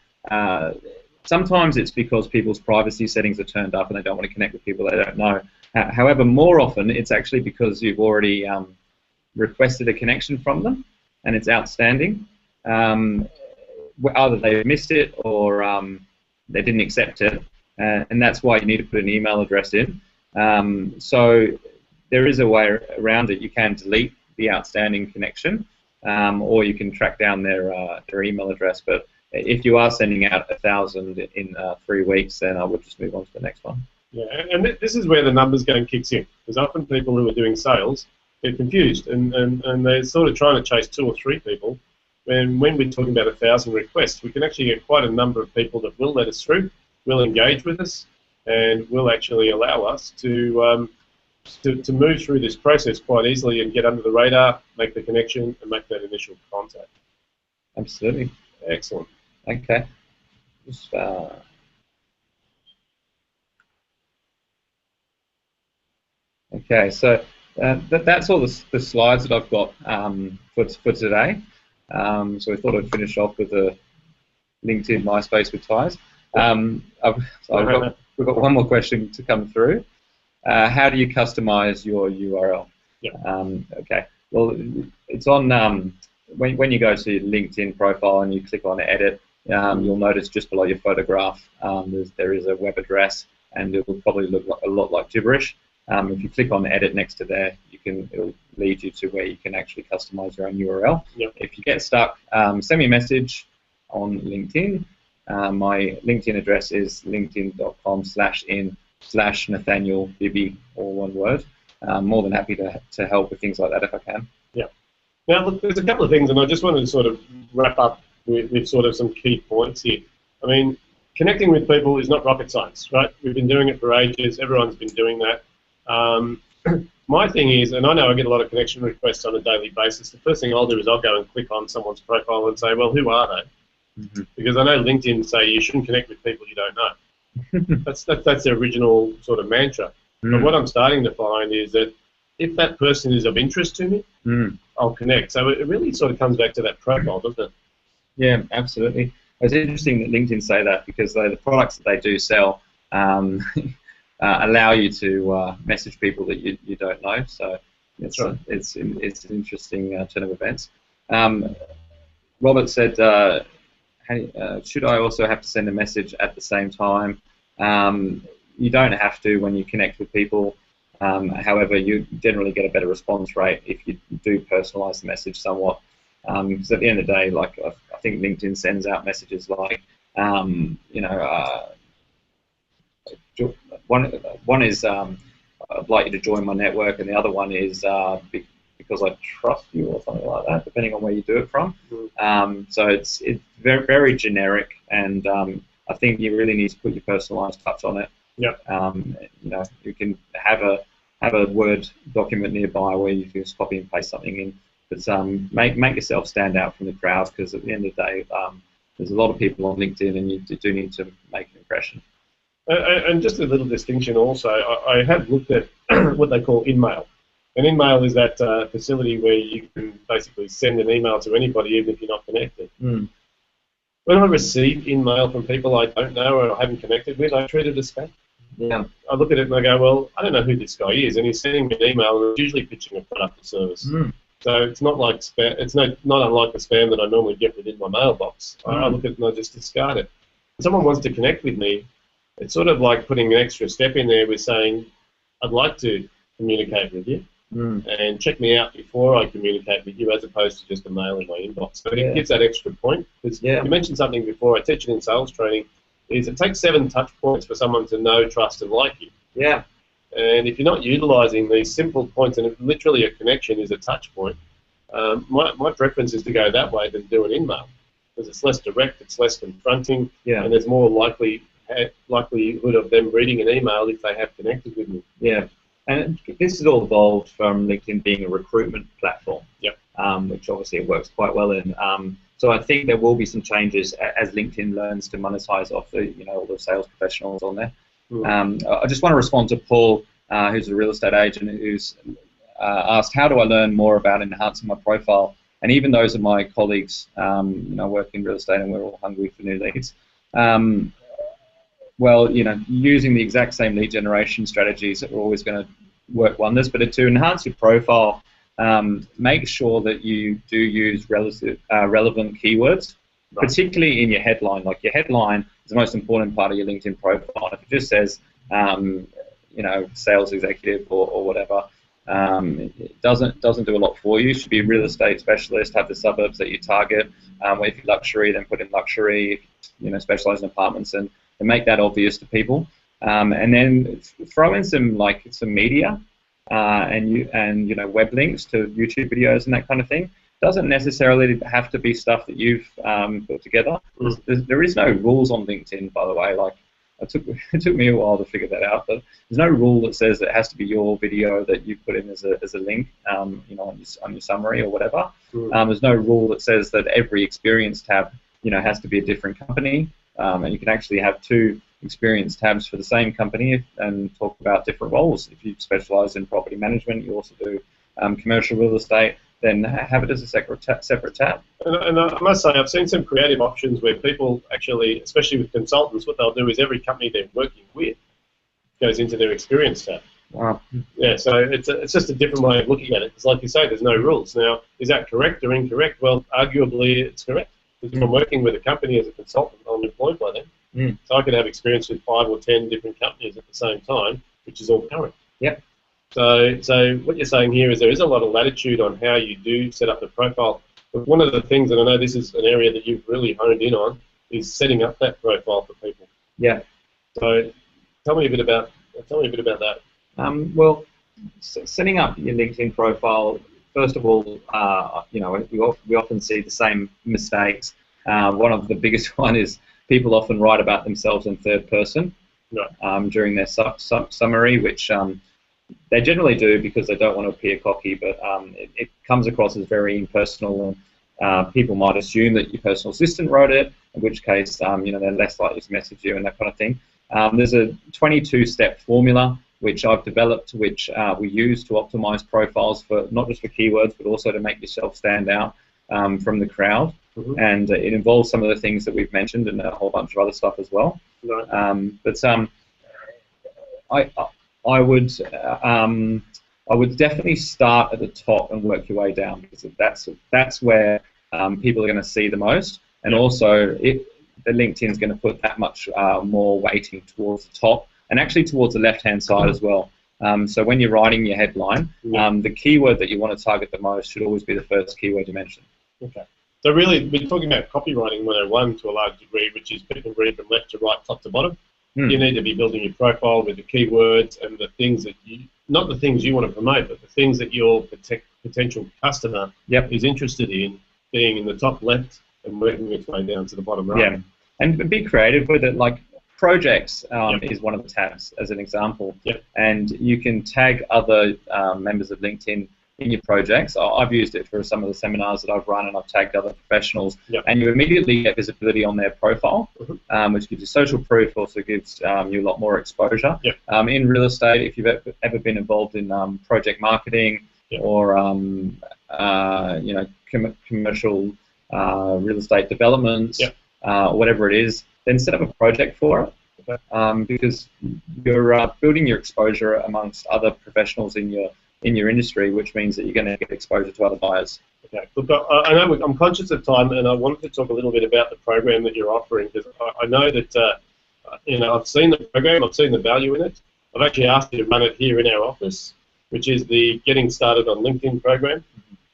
sometimes it's because people's privacy settings are turned up and they don't want to connect with people they don't know. However, more often it's actually because you've already requested a connection from them and it's outstanding. Either they missed it or they didn't accept it, and that's why you need to put an email address in. So there is a way around it. You can delete the outstanding connection, or you can track down their email address. But if you are sending out 1,000 in 3 weeks, then I would just move on to the next one. Yeah, and this is where the numbers game kicks in, because often people who are doing sales get confused, and they're sort of trying to chase 2 or 3 people. And when we're talking about 1,000 requests, we can actually get quite a number of people that will let us through, will engage with us, and will actually allow us to to move through this process quite easily and get under the radar, make the connection, and make that initial contact. Absolutely. Excellent. Okay. Just, okay, so that's all the slides that I've got for today. So we thought I'd finish off with the LinkedIn MySpace with ties. We've got one more question to come through. How do you customize your URL? Yeah. Okay. Well, it's on when you go to your LinkedIn profile and you click on Edit, you'll notice just below your photograph there is a web address, and it will probably look a lot like gibberish. If you click on Edit next to there, it'll lead you to where you can actually customize your own URL. Yep. If you get stuck, send me a message on LinkedIn. My LinkedIn address is linkedin.com/in/Nathaniel Bibby, all one word. More than happy to help with things like that if I can. Yeah. Now, look, there's a couple of things, and I just wanted to sort of wrap up with sort of some key points here. I mean, connecting with people is not rocket science, right? We've been doing it for ages. Everyone's been doing that. My thing is, and I know I get a lot of connection requests on a daily basis, the first thing I'll do is I'll go and click on someone's profile and say, well, who are they? Mm-hmm. Because I know LinkedIn say you shouldn't connect with people you don't know. That's their original sort of mantra. Mm. But what I'm starting to find is that if that person is of interest to me, I'll connect. So it really sort of comes back to that profile, doesn't it? Yeah, absolutely. It's interesting that LinkedIn say that because the products that they do sell allow you to message people that you don't know. So it's right. It's an interesting turn of events. Robert said, should I also have to send a message at the same time? You don't have to when you connect with people. However, you generally get a better response rate if you do personalize the message somewhat. Because at the end of the day, like I think LinkedIn sends out messages like, one is I'd like you to join my network, and the other one is because I trust you or something like that, depending on where you do it from. So it's very, very generic, and I think you really need to put your personalized touch on it. Yeah. You can have a Word document nearby where you can just copy and paste something in, but make yourself stand out from the crowd, because at the end of the day, there's a lot of people on LinkedIn, and you do need to make an impression. And just a little distinction also, I have looked at what they call InMail. And InMail is that facility where you can basically send an email to anybody even if you're not connected. When I receive InMail from people I don't know or I haven't connected with, I treat it as spam. Yeah. I look at it and I go, well, I don't know who this guy is, and he's sending me an email and it's usually pitching a product or service. So it's not like spam. It's not unlike the spam that I normally get within my mailbox. I look at it and I just discard it. If someone wants to connect with me, it's sort of like putting an extra step in there with saying, I'd like to communicate with you, and check me out before I communicate with you, as opposed to just a mail in my inbox. So it gives that extra point. Because you mentioned something before, I teach it in sales training, is it takes 7 touch points for someone to know, trust, and like you. Yeah. And if you're not utilizing these simple points, and literally a connection is a touch point, my preference is to go that way than do an email, because it's less direct, it's less confronting, and there's more likelihood of them reading an email if they have connected with me. Yeah, and this has all evolved from LinkedIn being a recruitment platform, which obviously it works quite well in. So I think there will be some changes as LinkedIn learns to monetize off all the sales professionals on there. I just want to respond to Paul, who's a real estate agent, who's asked, how do I learn more about enhancing my profile? And even those of my colleagues, work in real estate, and we're all hungry for new leads. Using the exact same lead generation strategies are always going to work wonders. But to enhance your profile, make sure that you do use relevant keywords, particularly in your headline. Like, your headline is the most important part of your LinkedIn profile. If it just says, sales executive or whatever, it doesn't do a lot for you. You should be a real estate specialist, have the suburbs that you target. If you're luxury, then put in luxury, specialize in apartments, and make that obvious to people. And then throw in some media and web links to YouTube videos and that kind of thing. Doesn't necessarily have to be stuff that you've put together. There is no rules on LinkedIn, by the way. Like, it took me a while to figure that out, but there's no rule that says it has to be your video that you put in as a link, on your summary or whatever. There's no rule that says that every experience tab, has to be a different company, and you can actually have 2 experience tabs for the same company and talk about different roles. If you specialize in property management, you also do commercial real estate, then have it as a separate tab. And I must say, I've seen some creative options where people actually, especially with consultants, what they'll do is every company they're working with goes into their experience tab. Wow. Yeah, so it's just a different way of looking at it. Because like you say, there's no rules. Now, is that correct or incorrect? Well, arguably it's correct. Because if I'm working with a company as a consultant, I'm employed by them. So I could have experience with 5 or 10 different companies at the same time, which is all current. Yep. So what you're saying here is there is a lot of latitude on how you do set up the profile. But one of the things, and I know this is an area that you've really honed in on, is setting up that profile for people. Yeah. So tell me a bit about that. Well, setting up your LinkedIn profile, first of all, we often see the same mistakes. One of the biggest one is people often write about themselves in third person during their summary, which they generally do because they don't want to appear cocky, but it comes across as very impersonal, and people might assume that your personal assistant wrote it, in which case they're less likely to message you and that kind of thing. There's a 22-step formula which I've developed, which we use to optimize profiles for not just for keywords, but also to make yourself stand out from the crowd. And it involves some of the things that we've mentioned and a whole bunch of other stuff as well. I would definitely start at the top and work your way down, because that's where people are going to see the most, and also the LinkedIn is going to put that much more weighting towards the top and actually towards the left-hand side as well. So when you're writing your headline, the keyword that you want to target the most should always be the first keyword you mention. Okay. So really, we're talking about copywriting 101 to a large degree, which is people read from left to right, top to bottom. You need to be building your profile with the keywords and the things that not the things you want to promote, but the things that your potential customer is interested in, being in the top left and working its way down to the bottom right. Yeah, and be creative with it. Like projects is one of the tabs as an example. And you can tag other members of LinkedIn in your projects. I've used it for some of the seminars that I've run, and I've tagged other professionals, and you immediately get visibility on their profile, which gives you social proof, also gives you a lot more exposure. In real estate, if you've ever been involved in project marketing or commercial real estate developments, whatever it is, then set up a project for it, because you're building your exposure amongst other professionals in your industry, which means that you're going to get exposure to other buyers. Okay. Look, I know I'm conscious of time, and I wanted to talk a little bit about the program that you're offering, because I know that I've seen the program, I've seen the value in it. I've actually asked you to run it here in our office, which is the Getting Started on LinkedIn program,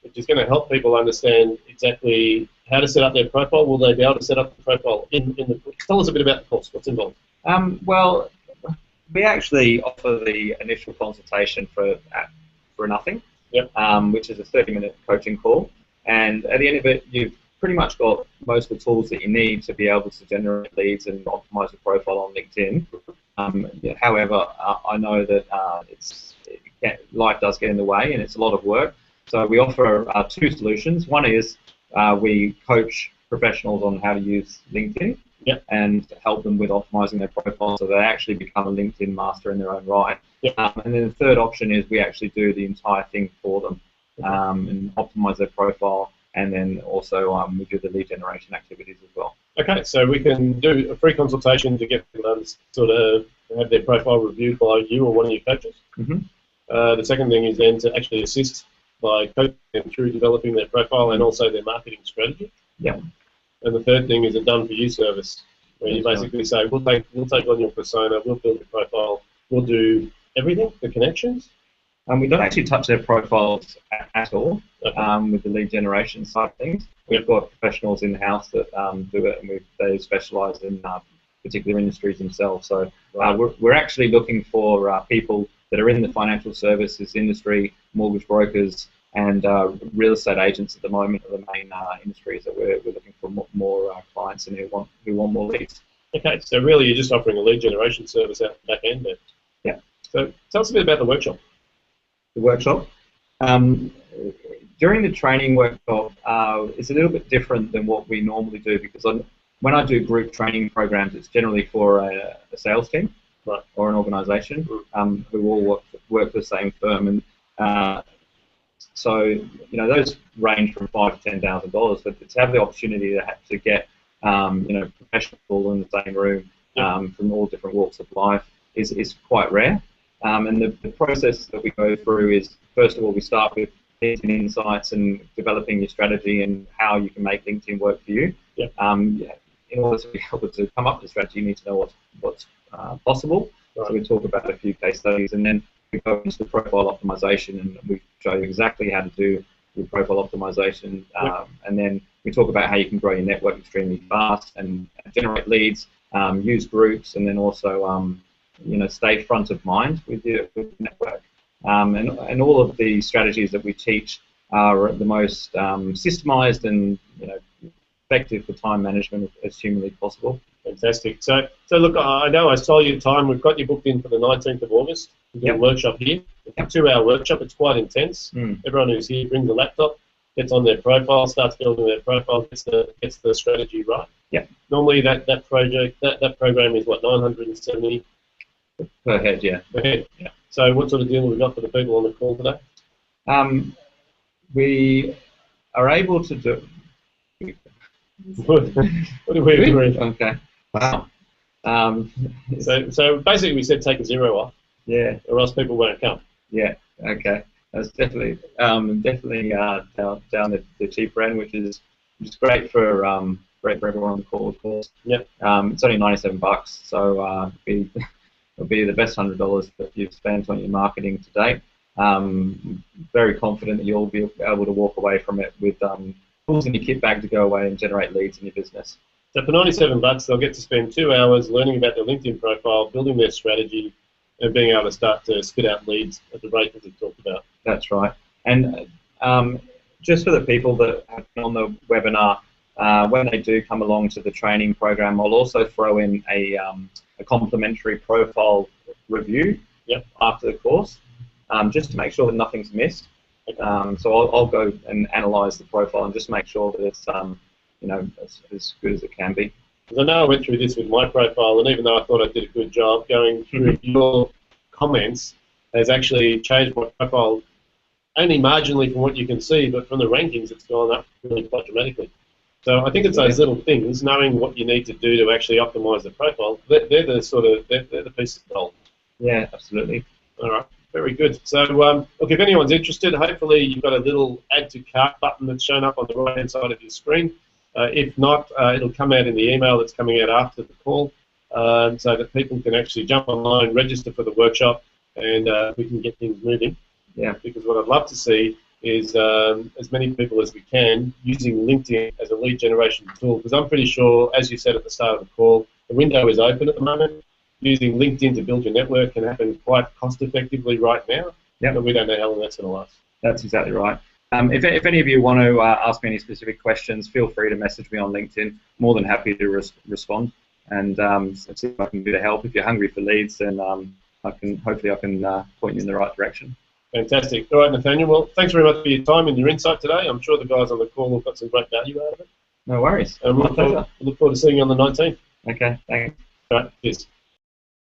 which is going to help people understand exactly how to set up their profile. Will they be able to set up the profile in the? Tell us a bit about the course. What's involved? Well, we actually offer the initial consultation for nothing, which is a 30-minute coaching call, and at the end of it, you've pretty much got most of the tools that you need to be able to generate leads and optimize your profile on LinkedIn. However, I know that life does get in the way, and it's a lot of work. So we offer 2 solutions. One is we coach professionals on how to use LinkedIn and help them with optimizing their profile so they actually become a LinkedIn master in their own right. And then the third option is we actually do the entire thing for them and optimize their profile, and then also we do the lead generation activities as well. Okay, so we can do a free consultation to get them sort of have their profile reviewed by you or one of your coaches. The second thing is then to actually assist by coaching them through developing their profile and also their marketing strategy. And the third thing is a done-for-you service, where you basically say, we'll take on your persona, we'll build your profile, we'll do everything, the connections. We don't actually touch their profiles at all with the lead generation side of things. We've got professionals in-house that do it, and they specialise in particular industries themselves. So we're actually looking for people that are in the financial services industry, mortgage brokers, and real estate agents at the moment are the main industries that we're looking for more clients and who want more leads. Okay, so really you're just offering a lead generation service out the back end there. Yeah. So tell us a bit about the workshop. The workshop. During the training workshop, it's a little bit different than what we normally do, because when I do group training programs, it's generally for a sales team, right, or an organisation who all work for the same firm, and so those range from $5,000 to $10,000. But to have the opportunity to get professional in the same room from all different walks of life is quite rare. And the process that we go through is, first of all, we start with LinkedIn insights and developing your strategy and how you can make LinkedIn work for you. Yep. In order to be able to come up with a strategy, you need to know what's possible. Right. So we talk about a few case studies, and then we go into the profile optimization, and we show you exactly how to do your profile optimization. And then we talk about how you can grow your network extremely fast and generate leads, use groups, and then also stay front of mind with your network. And all of the strategies that we teach are the most systemized and effective for time management as humanly possible. Fantastic. So look, I know I stole your time. We've got you booked in for the 19th of August. We've got a workshop here. It's a 2-hour workshop. It's quite intense. Everyone who's here brings a laptop, gets on their profile, starts building their profile, gets the strategy right. Yeah. Normally that program is what, $970 per head, yeah. Per head. Yeah. So what sort of deal have we got for the people on the call today? We are able to do. What do we agree? Okay. Wow. So basically we said take a zero off. Yeah. Or else people won't come. Yeah. Okay. That's definitely down the cheaper end, which is great for everyone on the call, of course. Yeah. It's only $97, so it'll be the best $100 that you've spent on your marketing to date. Very confident that you'll be able to walk away from it with tools in your kit bag to go away and generate leads in your business. So for $97, they'll get to spend 2 hours learning about their LinkedIn profile, building their strategy, and being able to start to spit out leads at the rate that we've talked about. That's right. And just for the people that have been on the webinar, when they do come along to the training program, I'll also throw in a complimentary profile review after the course, just to make sure that nothing's missed. Okay. So I'll go and analyse the profile and just make sure that it's as good as it can be. Because I know I went through this with my profile, and even though I thought I did a good job, going through your comments has actually changed my profile only marginally from what you can see, but from the rankings it's gone up really quite dramatically. So I think it's those little things, knowing what you need to do to actually optimise the profile. They're the piece of gold. Yeah, absolutely. All right, very good. So look, if anyone's interested, hopefully you've got a little add to cart button that's shown up on the right hand side of your screen. If not, it'll come out in the email that's coming out after the call, so that people can actually jump online, register for the workshop, and we can get things moving. Yeah. Because what I'd love to see is as many people as we can using LinkedIn as a lead generation tool. Because I'm pretty sure, as you said at the start of the call, the window is open at the moment. Using LinkedIn to build your network can happen quite cost effectively right now. Yeah. But we don't know how long that's going to last. That's exactly right. If any of you want to ask me any specific questions, feel free to message me on LinkedIn. More than happy to respond and see if I can do to help. If you're hungry for leads, then hopefully I can point you in the right direction. Fantastic. All right, Nathaniel. Well, thanks very much for your time and your insight today. I'm sure the guys on the call have got some great value out of it. No worries. And we look forward to seeing you on the 19th. Okay, thanks. All right, cheers.